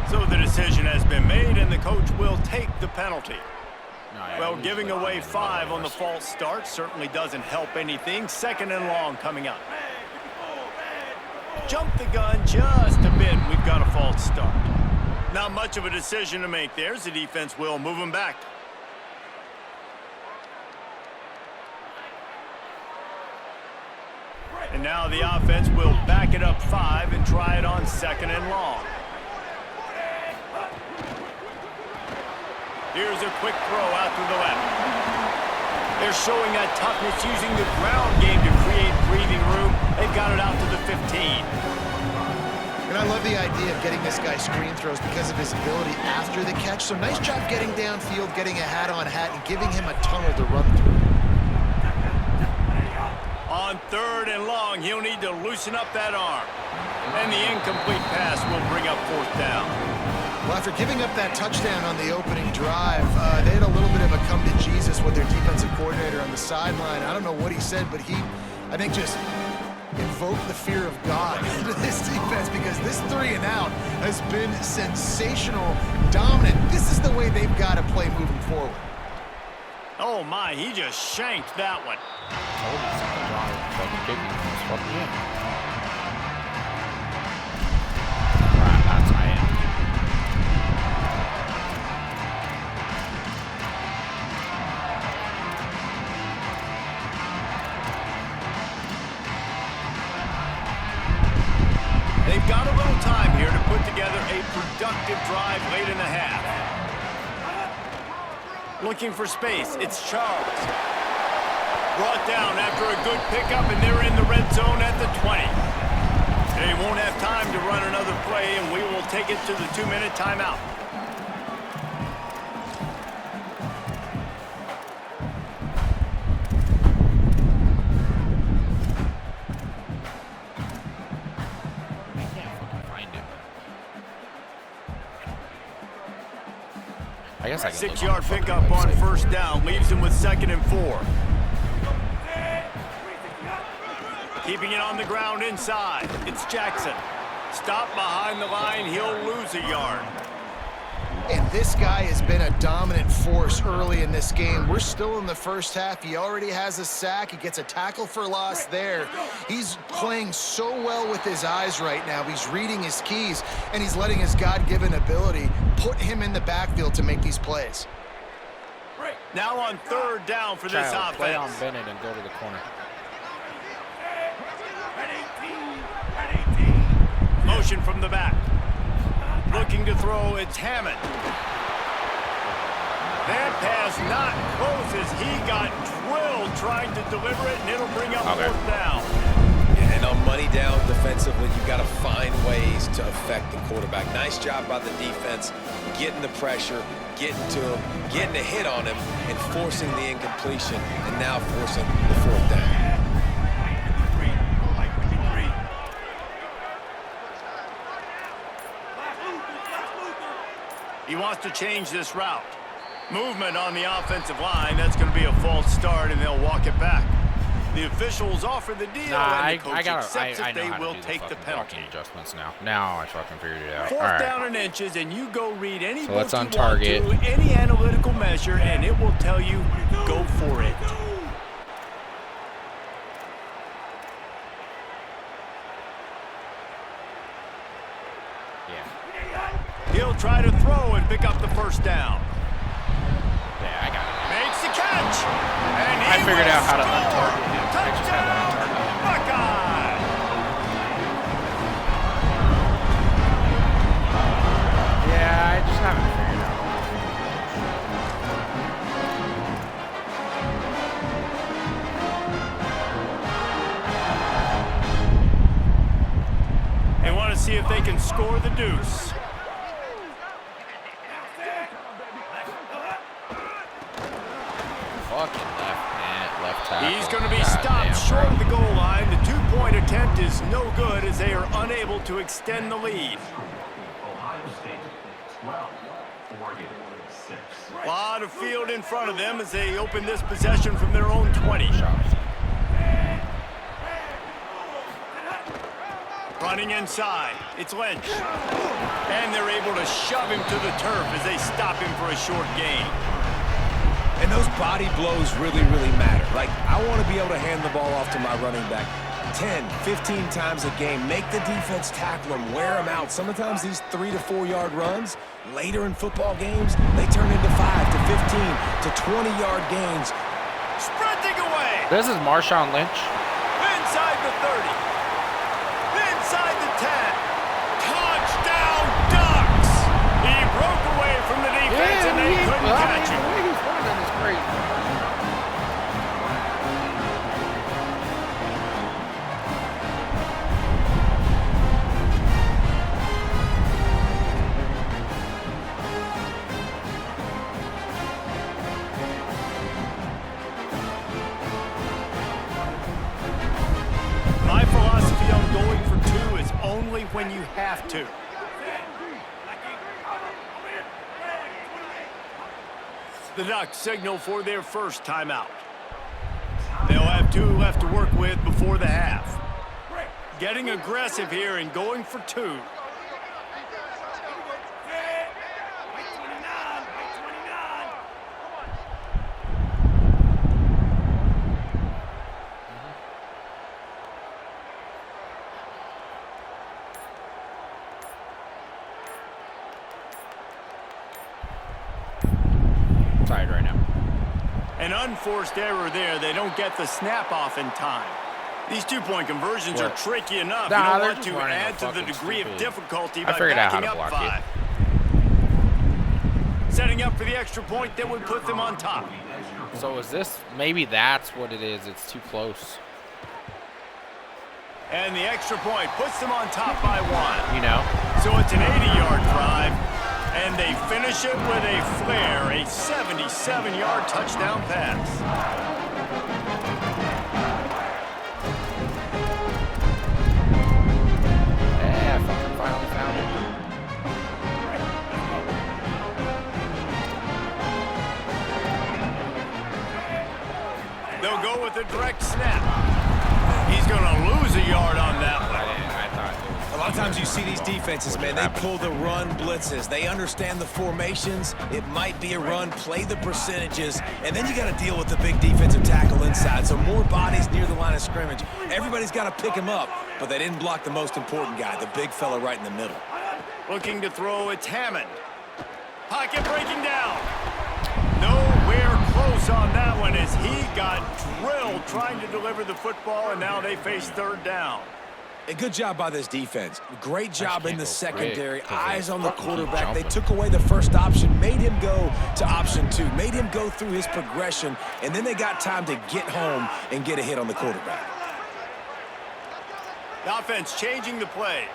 So the decision has been made, and the coach will take the penalty. No, yeah, Well, I giving usually away play 5 middle on the first. false start certainly doesn't help anything. 2nd and long coming up. Jump the gun just a bit. We've got a false start. Not much of a decision to make there. The defense will move him back. And now the offense will back it up 5 and try it on 2nd and long. Here's a quick throw out to the left. They're showing that toughness using the ground game to create breathing room. They've got it out to the 15. And I love the idea of getting this guy screen throws because of his ability after the catch. So nice job getting downfield, getting a hat-on-hat, and giving him a tunnel to run through. On 3rd and long, he'll need to loosen up that arm. And the incomplete pass will bring up 4th down. Well, after giving up that touchdown on the opening drive, they had a little bit of a come to Jesus with their defensive coordinator on the sideline. I don't know what he said, but he, I think, just invoked the fear of God into this defense because this 3 and out has been sensational, dominant. This is the way they've got to play moving forward. Oh my, he just shanked that one. Told you something's wrong with the fucking kicking. It's fucking in. Right, that's I am. They've got a little time here to put together a productive drive late in the half. Looking for space, it's Charles. Brought down after a good pickup, and they're in the red zone at the 20. They won't have time to run another play, and we will take it to the 2-minute timeout. I guess I can. 6-yard pickup on 1st down, leaves him with 2nd and 4. Keeping it on the ground inside, it's Jackson. Stop behind the line, he'll lose a yard. And this guy has been a dominant force early in this game. We're still in the first half. He already has a sack. He gets a tackle for loss there. He's playing so well with his eyes right now. He's reading his keys, and he's letting his God-given ability put him in the backfield to make these plays. Now on 3rd down for this offense. Play on Bennett and go to the corner. Motion from the back. Looking to throw, it's Hammond. That pass not close as he got drilled trying to deliver it, and it'll bring up 4th down. And on money down defensively, you've got to find ways to affect the quarterback. Nice job by the defense, getting the pressure, getting to him, getting a hit on him, and forcing the incompletion, and now forcing the 4th down. He wants to change this route. Movement on the offensive line. That's going to be a false start, and they'll walk it back. The officials offer the deal, and the coach accepts it. They will take the penalty. Adjustments now. Now I fucking figured it out. 4th All right. down and inches, and you go read any book let's you on want target. to, any analytical measure, and it will tell you, go for it. Yeah. He'll try to throw and pick up the 1st down. Yeah, I got it. Makes the catch. And I figured out how to score. untarget him. I just had to untarget him. Buckeye. Yeah, I just haven't figured out. if they can score the deuce. Fucking left tackle. He's going to be God stopped damn, short bro. of the goal line. The two-point attempt is no good as they are unable to extend the lead. A lot of field in front of them as they open this possession from their own 20. Running inside, it's Lynch. And they're able to shove him to the turf as they stop him for a short gain. And those body blows really, really matter. Like, I want to be able to hand the ball off to my running back 10, 15 times a game. Make the defense tackle them, wear them out. Sometimes these 3 to 4 yard runs, later in football games, they turn into 5 to 15 to 20-yard gains. Sprinting away. This is Marshawn Lynch. Inside the 30. Inside the 10. Touchdown, Ducks. He broke away from the defense and they couldn't catch him. The way he's running is crazy. My philosophy on going for 2 is only when you have to. The Ducks signal for their first timeout. They'll have 2 left to work with before the half. Getting aggressive here and going for 2. Tired right now. An unforced error there. They don't get the snap off in time. These two-point conversions are tricky enough. Nah, You don't they're want just to running add to the fucking degree of stupid. difficulty I by figured out how backing to up block 5. Setting up for the extra point that would put them on top. So is this, maybe that's what it is. It's too close. And the extra point puts them on top by 1. You know? So it's an 80-yard drive, and they finish it with a flair, a 77-yard touchdown pass. Yeah, fucking finally found it. They'll go with a direct snap. He's going to lose a yard on that one. I thought it was. A lot of times you see these defenses, man, they pull the run blitzes. They understand the formations. It might be a run, play the percentages, and then you got to deal with the big defensive tackle inside. So more bodies near the line of scrimmage. Everybody's got to pick him up, but they didn't block the most important guy, the big fella right in the middle. Looking to throw, it's Hammond. Pocket breaking down. Nowhere close on that one as he got drilled trying to deliver the football, and now they face third down. A good job by this defense. Great job in the secondary. quick 'cause they Eyes on the fucking quarterback. They jumping. took away the first option, made him go to option 2, made him go through his progression, and then they got time to get home and get a hit on the quarterback. The offense changing the play.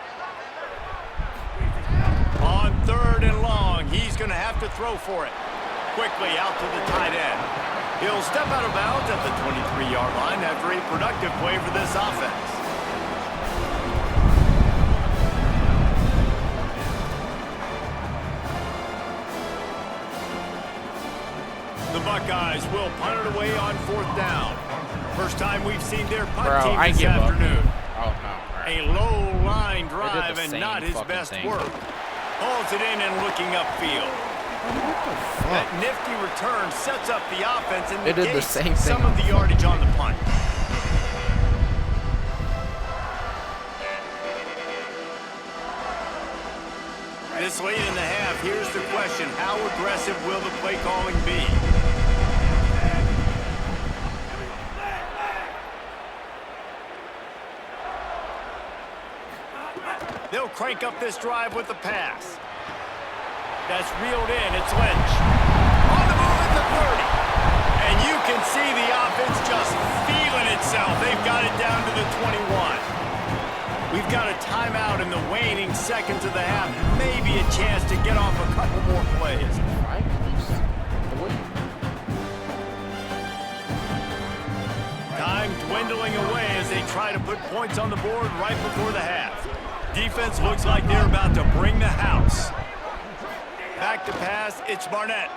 On 3rd and long, he's going to have to throw for it. Quickly out to the tight end. He'll step out of bounds at the 23-yard line after a productive play for this offense. The Buckeyes will punt it away on 4th down. First time we've seen their punt team I this give up. afternoon. Oh, no. All right. A low line They drive did the and same not his fucking best thing. work. Hauls it in and looking upfield. That nifty return sets up the offense and They did the negates same thing some on of the the yardage on the punt. This late in the half, here's the question. How aggressive will the play calling be? They'll crank up this drive with the pass. That's reeled in. It's Lynch. On the move at the 30. And you can see the offense just feeling itself. They've got it down to the 21. We've got a timeout in the waning seconds of the half. Maybe a chance to get off a couple more plays. Time dwindling away as they try to put points on the board right before the half. Defense looks like they're about to bring the house. Back to pass, it's Barnett.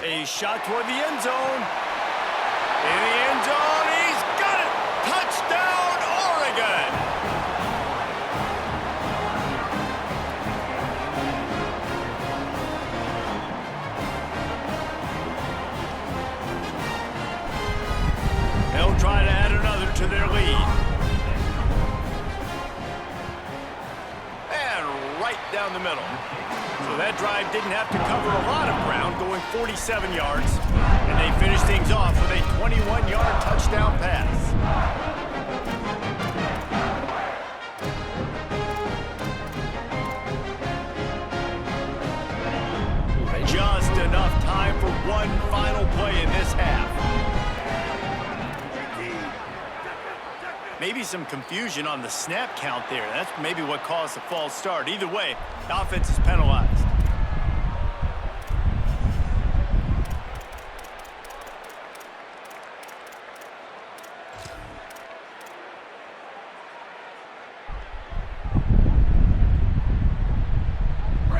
A shot toward the end zone. In the end zone, he's got it! Touchdown, Oregon! They'll try to add another to their lead. And right down the middle. So that drive didn't have to cover a lot of ground, going 47 yards. And they finished things off with a 21-yard touchdown pass. Just enough time for one final play in this half. Maybe some confusion on the snap count there. That's maybe what caused the false start. Either way, the offense is penalized.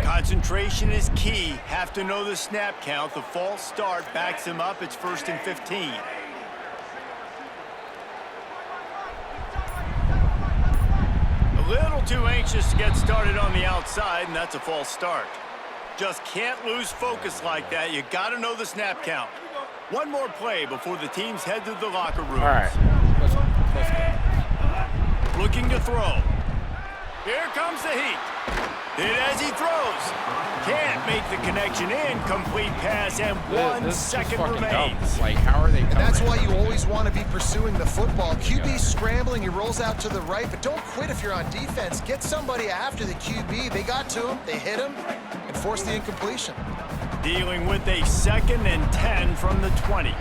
Concentration is key. Have to know the snap count. The false start backs him up. It's 1st and 15. A little too anxious to get started on the outside, and that's a false start. Just can't lose focus like that. You got to know the snap count. One more play before the teams head to the locker rooms. All right. Let's go. Looking to throw. Here comes the heat. Hit as he throws. Can't make the connection. Incomplete pass, and 1 second remains. Like, how are they coming? And that's why you always want to be pursuing the football. QB's scrambling, he rolls out to the right, but don't quit if you're on defense. Get somebody after the QB. They got to him, they hit him, and forced the incompletion. Dealing with a 2nd and 10 from the 20.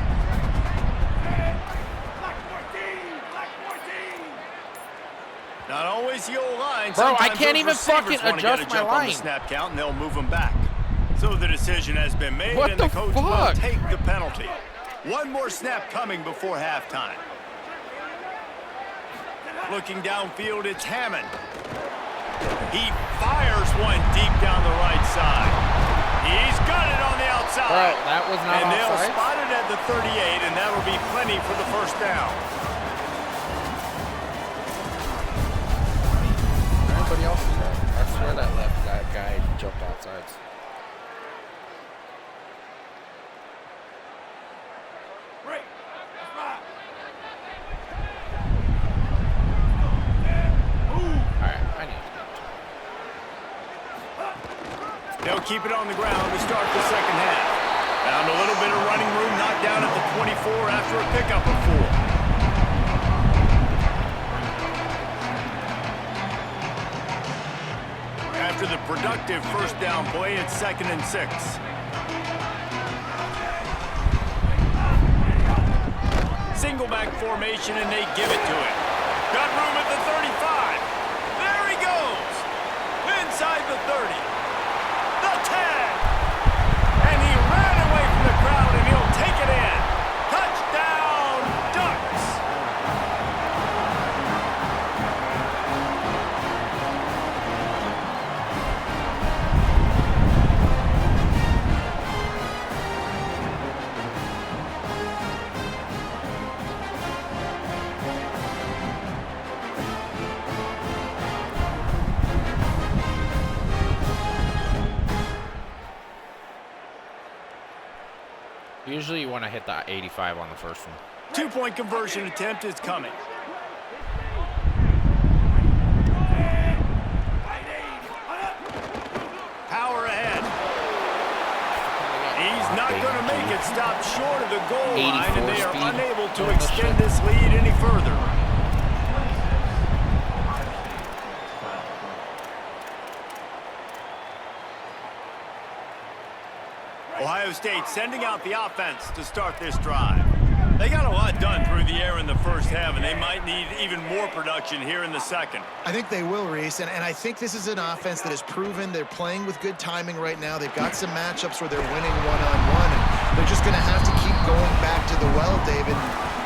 Not always the old line. Bro, I Sometimes can't those even receivers fucking wanna get a adjust my jump on the line. snap count, and they'll move them back. So the decision has been made, What and the the coach will fuck? take the penalty. One more snap coming before halftime. Looking downfield, it's Hammond. He fires one deep down the right side. He's got it on the outside. Bro, that was not And they'll offside? spot it at the 38, and that'll be plenty for the first down. Everybody else is there. I swear that left guy jumped outside. They'll keep it on the ground to start the second half. Found a little bit of running room, knocked down at the 24 after a pickup of 4. After the productive first down play, it's 2nd and 6. Single back formation, and they give it to him. Got room at the 35. There he goes. Inside the 30. The 10. And he ran away from the crowd, and he'll take it in. Touchdown, Ducks. Usually you want to hit the 85 on the first one. 2-point conversion attempt is coming. Power ahead. He's not going to make it. Stop short of the goal line, and they are unable to extend this lead any further. Ohio State sending out the offense to start this drive. They got a lot done through the air in the first half, and they might need even more production here in the second. I think they will, Reese, and I think this is an offense that has proven they're playing with good timing right now. They've got some matchups where they're winning one-on-one, and they're just going to have to keep going back to the well, David,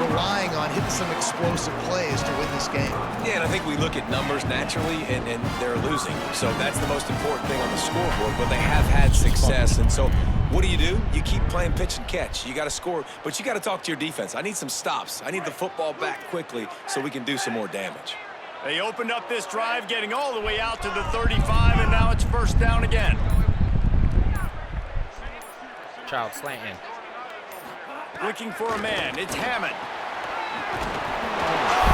relying on hitting some explosive plays to win this game. Yeah, and I think we look at numbers naturally, and they're losing. So that's the most important thing on the scoreboard, but they have had success. And so what do? You keep playing pitch and catch. You got to score, but you got to talk to your defense. I need some stops. I need the football back quickly so we can do some more damage. They opened up this drive, getting all the way out to the 35, and now it's first down again. Child slanting. Looking for a man. It's Hammond. Oh,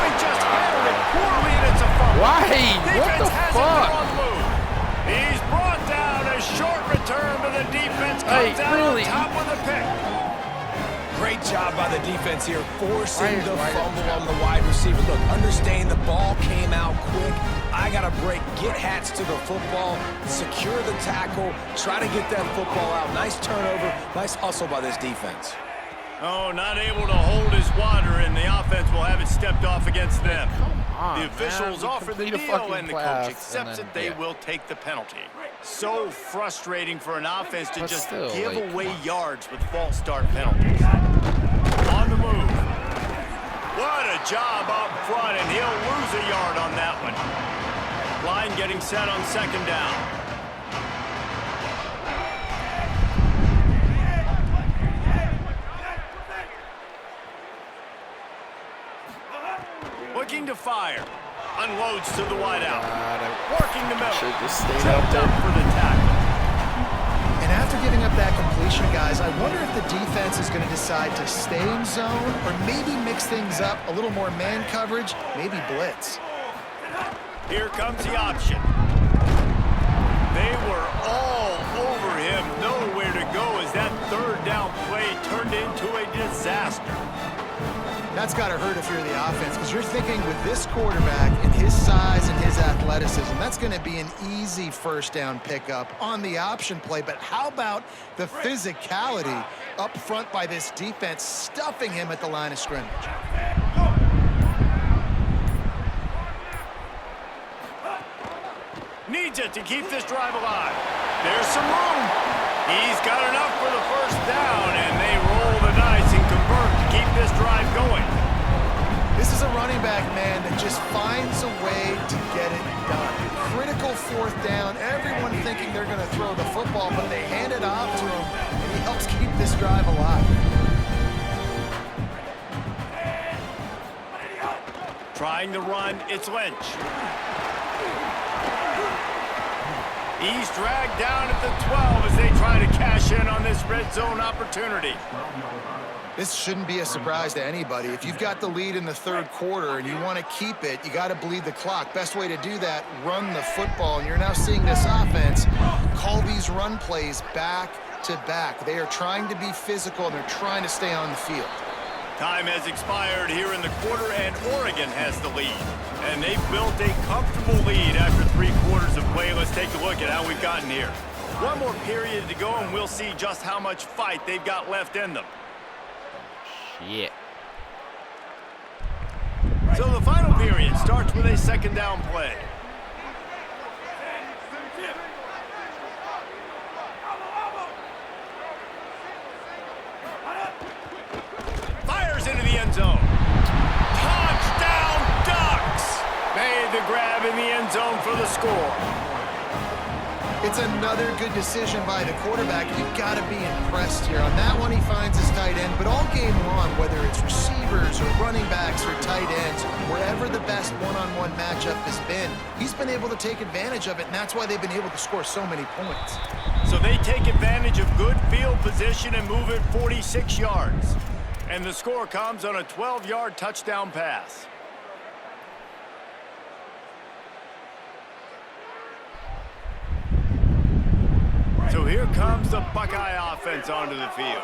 he just handled it poorly, and it's a fumble. Why? What Defense the has fuck? it on the move. He's brought down. A short return, but the defense comes out on top with a pick. Great job by the defense here, forcing the fumble on the wide receiver. Look, understand the ball came out quick. I got to break, get Hats to the football, secure the tackle, try to get that football out. Nice turnover, nice hustle by this defense. Oh, not able to hold his water, and the offense will have it stepped off against them. The officials offer the deal, and the coach accepts it. They will take the penalty. So frustrating for an offense to just give away yards with false start penalties. On the move. What a job up front, and he'll lose a yard on that one. Line getting set on second down. Looking to fire. Unloads to the wideout. Working the middle. Should just stay out there for the tackle. And after giving up that completion, guys, I wonder if the defense is going to decide to stay in zone or maybe mix things up, a little more man coverage, maybe blitz. Here comes the option. They were all over him, nowhere to go as that third down play turned into a disaster. That's got to hurt if you're the offense, because you're thinking with this quarterback and his size and his athleticism, that's going to be an easy first down pickup on the option play. But how about the physicality up front by this defense, stuffing him at the line of scrimmage? Needs it to keep this drive alive. There's some room. He's got enough for the first down, and they roll the dice and convert to keep this drive going. This is a running back, man, that just finds a way to get it done. Critical fourth down, everyone thinking they're going to throw the football, but they hand it off to him, and he helps keep this drive alive. Trying to run, it's Lynch. He's dragged down at the 12 as they try to cash in on this red zone opportunity. This shouldn't be a surprise to anybody. If you've got the lead in the third quarter and you want to keep it, you got to bleed the clock. Best way to do that, run the football. And you're now seeing this offense call these run plays back to back. They are trying to be physical, and they're trying to stay on the field. Time has expired here in the quarter, and Oregon has the lead. And they've built a comfortable lead after 3 quarters of play. Let's take a look at how we've gotten here. One more period to go, and we'll see just how much fight they've got left in them. Shit. So the final period starts with a second down play. Fires into the end zone. Touchdown Ducks! Made the grab in the end zone for the score. It's another good decision by the quarterback. You've got to be impressed here. On that one, he finds his tight end, but all game long, whether it's receivers or running backs or tight ends, wherever the best one-on-one matchup has been, he's been able to take advantage of it, and that's why they've been able to score so many points. So they take advantage of good field position and move it 46 yards. And the score comes on a 12-yard touchdown pass. So here comes the Buckeye offense onto the field.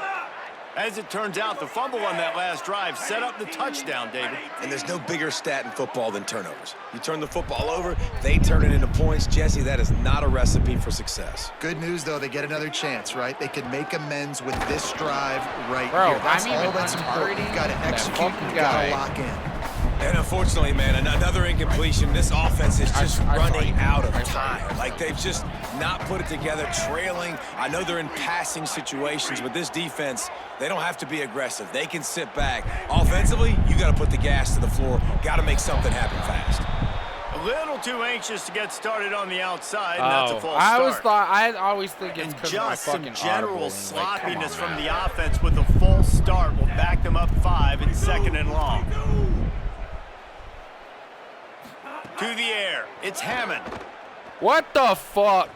As it turns out, the fumble on that last drive set up the touchdown, David. And there's no bigger stat in football than turnovers. You turn the football over, they turn it into points. Jesse, that is not a recipe for success. Good news, though, they get another chance, right? They can make amends with this drive right Bro, here. That's I'm all even that's important. You've got to that execute, fucking you've got guy. to lock in. And unfortunately, man, another incompletion. This offense is just running out of time. Like, they've just not put it together, trailing. I know they're in passing situations, but this defense, they don't have to be aggressive. They can sit back. Offensively, you got to put the gas to the floor. Got to make something happen fast. A little too anxious to get started on the outside, and that's a false start. I always think it's And because of my just some fucking general audible, sloppiness like, from the offense with a false start will back them up 5 and 2nd and long. To the air, it's Hammond. what the fuck?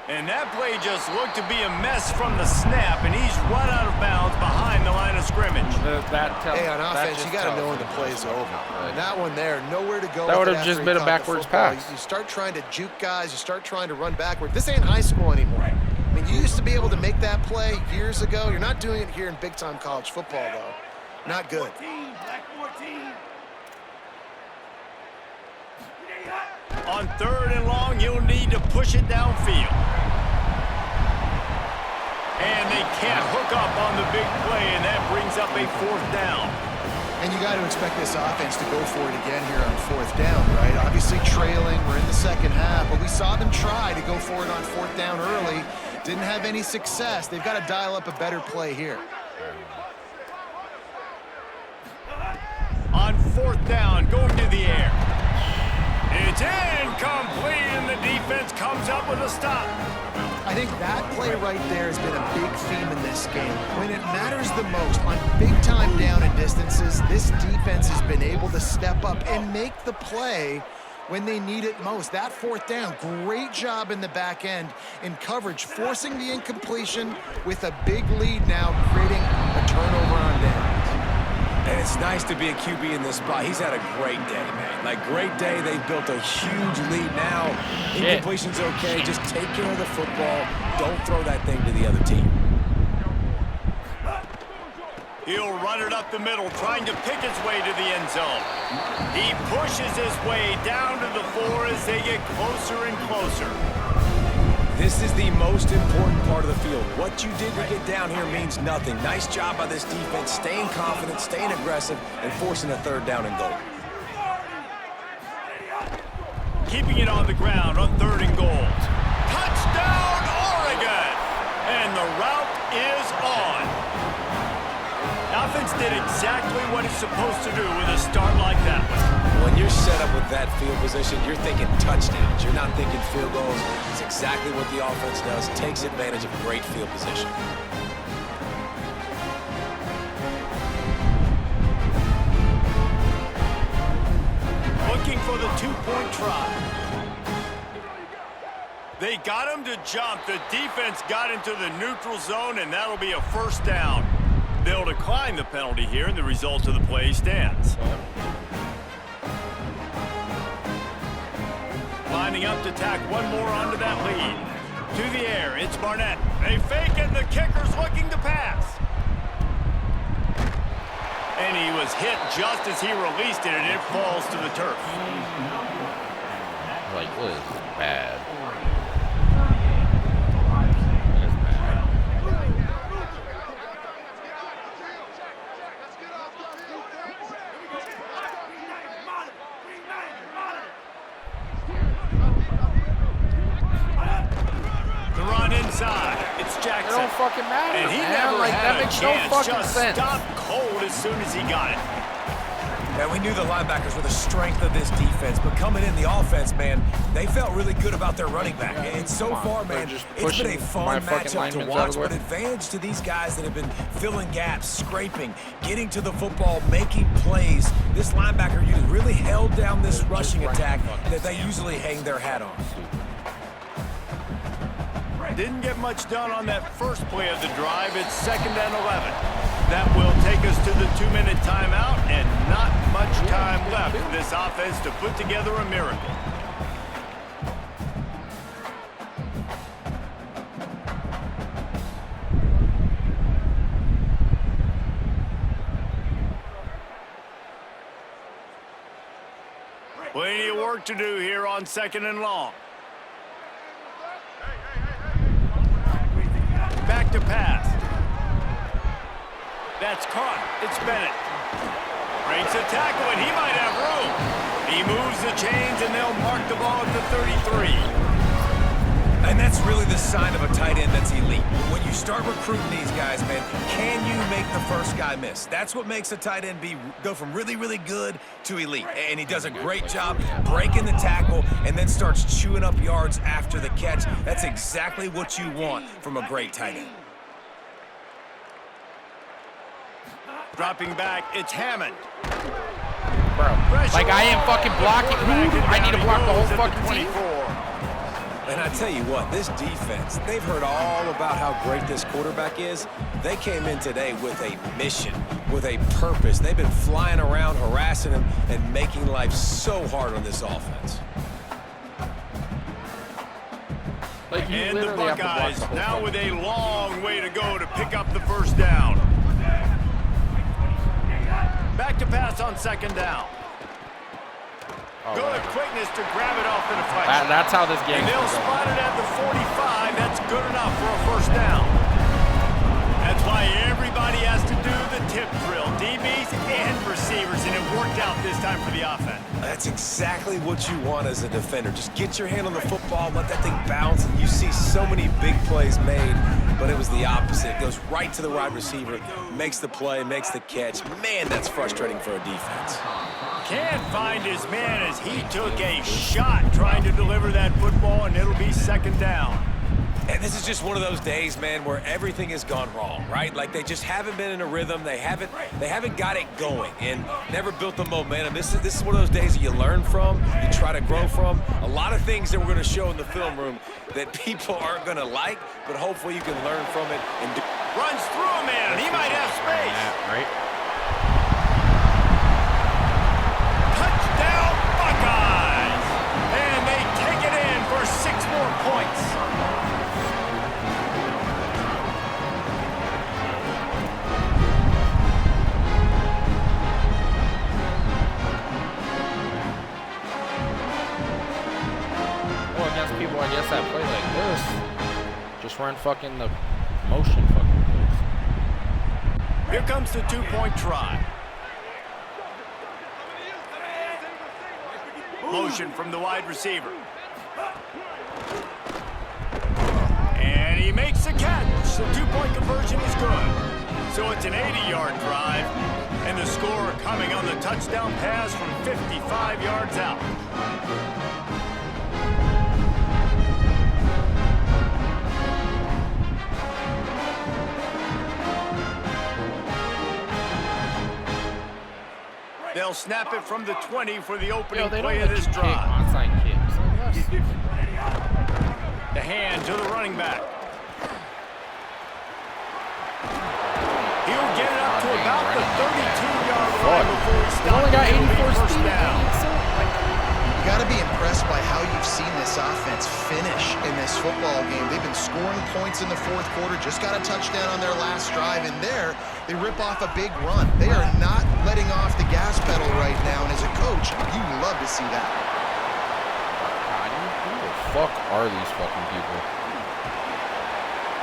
And that play just looked to be a mess from the snap, and he's run out of bounds behind the line of scrimmage. Hey, on offense, you got to know when the play's over. And that one there, nowhere to go. That with would it have just after he been a caught the backwards football. pass. You start trying to juke guys. You start trying to run backward. This ain't high school anymore. I mean, you used to be able to make that play years ago. You're not doing it here in big-time college football, though. Not good. On 3rd and long, he'll need to push it downfield. And they can't hook up on the big play, and that brings up a 4th down. And you got to expect this offense to go for it again here on 4th down, right? Obviously trailing. We're in the second half, but we saw them try to go for it on 4th down early. Didn't have any success. They've got to dial up a better play here. On 4th down, going to the air. It's incomplete, and the defense comes up with a stop. I think that play right there has been a big theme in this game. When it matters the most, on big-time down and distances, this defense has been able to step up and make the play when they need it most. That 4th down, great job in the back end in coverage, forcing the incompletion with a big lead now, creating a turnover on downs. And it's nice to be a QB in this spot. He's had a great day, man. Like, great day. They've built a huge lead now. Incompletion's okay. Just take care of the football. Don't throw that thing to the other team. He'll run it up the middle, trying to pick his way to the end zone. He pushes his way down to the floor as they get closer and closer. This is the most important part of the field. What you did to get down here means nothing. Nice job by this defense, staying confident, staying aggressive, and forcing a 3rd down and goal. Keeping it on the ground on 3rd and goal. Touchdown, Oregon! And the route is on. Offense did exactly what it's supposed to do with a start like that one. When you're set up with that field position, you're thinking touchdowns. You're not thinking field goals. It's exactly what the offense does. Takes advantage of great field position. Looking for the 2-point try. They got him to jump. The defense got into the neutral zone, and that'll be a 1st down. They'll decline the penalty here, and the result of the play stands. Lining up to tack one more onto that lead. To the air, it's Barnett. They fake it, and the kicker's looking to pass. And he was hit just as he released it, and it falls to the turf. Like, this is bad. Inside, it's Jackson. It don't fucking matter, and he man. never Like, had that makes a no chance. fucking Just sense. stopped cold as soon as he got it. And we knew the linebackers were the strength of this defense, but coming in the offense, man, they felt really good about their running back. And so far, man, it's been a fun matchup to watch, but advantage to these guys that have been filling gaps, scraping, getting to the football, making plays. This linebacker unit really held down this rushing attack that they usually hang their hat on. Didn't get much done on that first play of the drive. It's 2nd and 11. That will take us to the 2-minute timeout, and not much time left for this offense to put together a miracle. Plenty of work to do here on 2nd and long. Back to pass. That's caught. It's Bennett. Breaks a tackle, and he might have room. He moves the chains, and they'll mark the ball at the 33. And that's really the sign of a tight end that's elite. When you start recruiting these guys, man, can you make the first guy miss? That's what makes a tight end go from really, really good to elite. And he does a great job breaking the tackle and then starts chewing up yards after the catch. That's exactly what you want from a great tight end. Dropping back, it's Hammond. Bro, like I am fucking blocking. I need to block the whole fucking team. And I tell you what, this defense, they've heard all about how great this quarterback is. They came in today with a mission, with a purpose. They've been flying around, harassing him, and making life so hard on this offense. Like, and the Buckeyes now with a long way to go to pick up the first down. Back to pass on 2nd down. Good quickness to grab it off the deflection. That's how this game is. And they'll spot it at the 45. That's good enough for a first down. That's why everybody has to do the tip drill. DBs and receivers, and it worked out this time for the offense. That's exactly what you want as a defender. Just get your hand on the football, let that thing bounce, and you see so many big plays made, but it was the opposite. It goes right to the wide receiver, makes the play, makes the catch. Man, that's frustrating for a defense. Can't find his man as he took a shot trying to deliver that football, and it'll be 2nd down. And this is just one of those days, man, where everything has gone wrong, right? Like they just haven't been in a rhythm. They haven't got it going and never built the momentum. This is one of those days that you learn from, you try to grow from. A lot of things that we're going to show in the film room that people aren't going to like, but hopefully you can learn from it and do. Runs through a man, and he might have space. Right? Touchdown, Buckeyes! And they take it in for 6 more points. Well, against people, I guess, that play like this, just run fucking the motion fucking plays. Here comes the 2-point try. Motion from the wide receiver. And he makes the catch. The 2-point conversion is good. So it's an 80-yard drive, and the score coming on the touchdown pass from 55 yards out. They'll snap it from the 20 for the opening play of this drive. The hand to the running back. He'll get it up to about the 32-yard line before he stops. Only got 84 first down. You got to be impressed by how you've seen this offense finish in this football game. They've been scoring points in the 4th quarter, just got a touchdown on their last drive, and there they rip off a big run. They are not letting off the gas pedal right now, and as a coach, you love to see that. Who the fuck are these fucking people?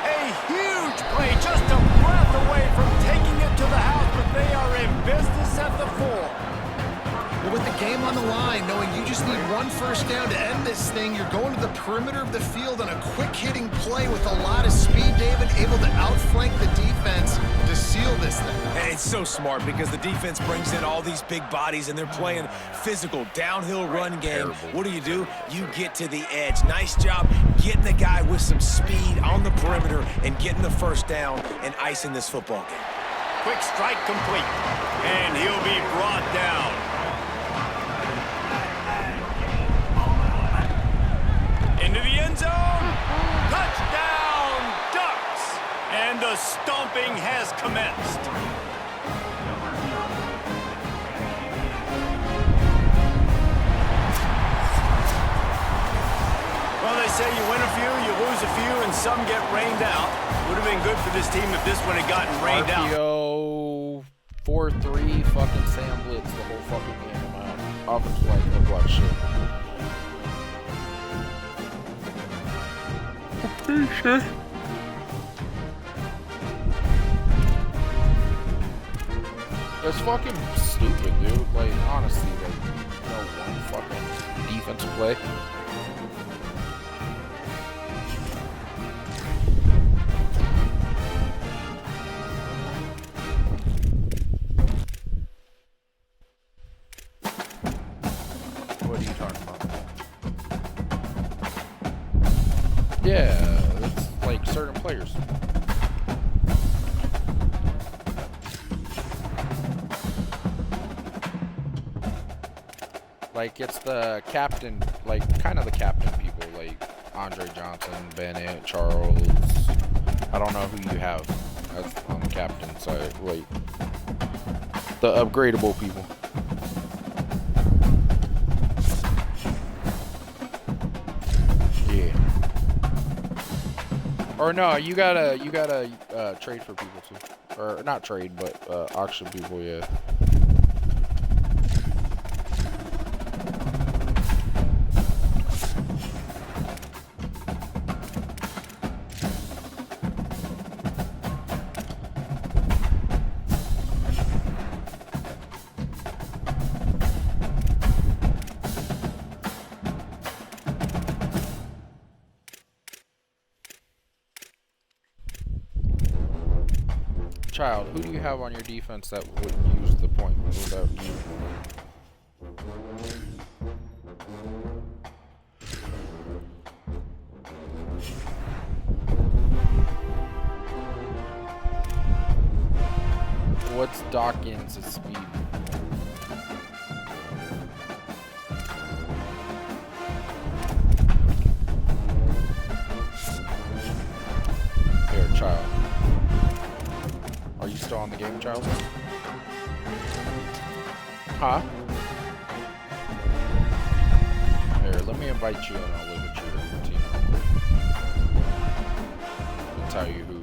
A huge play, just a breath away from taking it to the house, but they are in business at the 4. With the game on the line, knowing you just need 1 first down to end this thing, you're going to the perimeter of the field on a quick-hitting play with a lot of speed, David, able to outflank the defense to seal this thing. And it's so smart because the defense brings in all these big bodies and they're playing physical, downhill run game. What do? You get to the edge. Nice job getting the guy with some speed on the perimeter and getting the first down and icing this football game. Quick strike complete, and he'll be brought down. Into the end zone. Touchdown, Ducks. And the stomping has commenced. Well, they say you win a few, you lose a few, and some get rained out. Would have been good for this team if this one had gotten rained out. RPO 4-3 fucking Sam Blitz the whole fucking game. I'm out. offensive line of what shit. Okay, sure. It's fucking stupid, dude. Like, honestly, like, no one fucking defensive play. What are you talking about? Yeah, it's like certain players. Like, it's the captain, like, kind of the captain people, like Andre Johnson, Bennett, Charles. I don't know who you have as on the captain side, like, the upgradable people. Yeah. Or no, you gotta trade for people too. Or not trade, but auction people, yeah. Child, who do you have on your defense that would use the point without you? What's Dawkins' speed? Here, child. Are you still on the game, child? Huh? Here, let me invite you and I'll look at your team. I'll tell you who.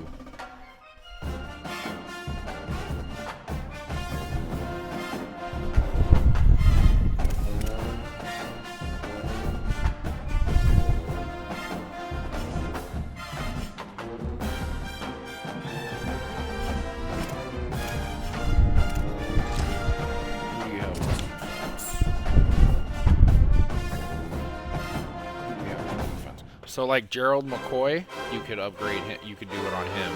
So like Gerald McCoy, you could upgrade him. You could do it on him.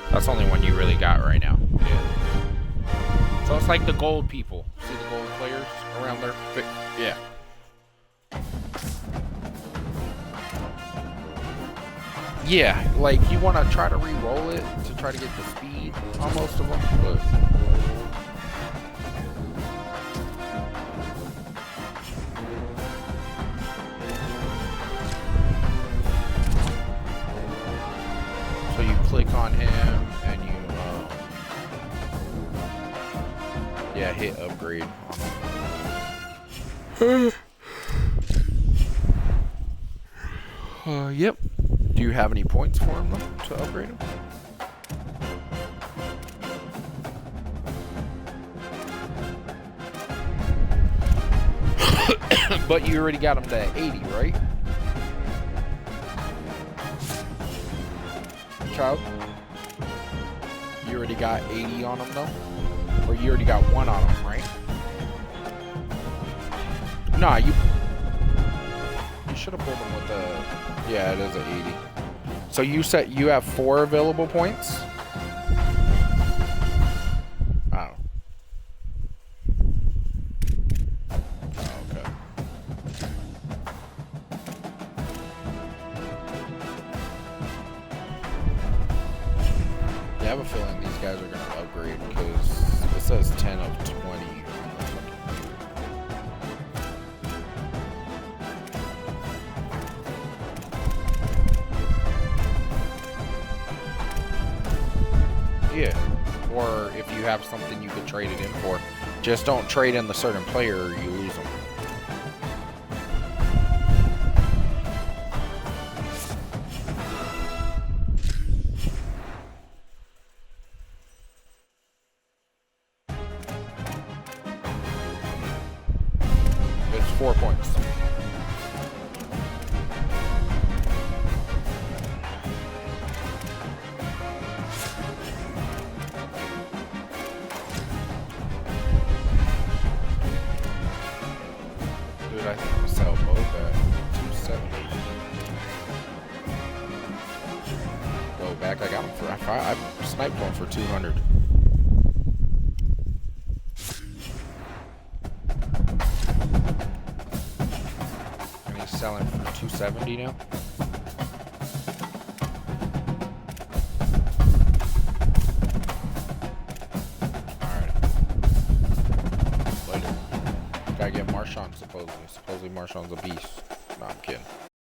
That's the only one you really got right now. Yeah. So it's like the gold people. See the gold players around there? Yeah. Yeah, like you want to try to re-roll it to try to get the speed on most of them, but. So you click on him and you, yeah, hit upgrade on him. Yep. Do you have any points for him though, to upgrade him? But you already got him to 80, right? Child? You already got 80 on him though? Or you already got 1 on him, right? Nah, you should have pulled him with the... Yeah, it is an 80. So you said you have 4 available points? Oh. Oh, okay. Yeah, I have a feeling these guys are going to upgrade because it says 10 of 20 on the fucking yeah. Or if you have something you could trade it in for, just don't trade in the certain player or you lose them. I sniped one for 200. And he's selling for 270 now. Alright. Later. Gotta get Marshawn supposedly. Supposedly Marshawn's a beast. No, I'm kidding.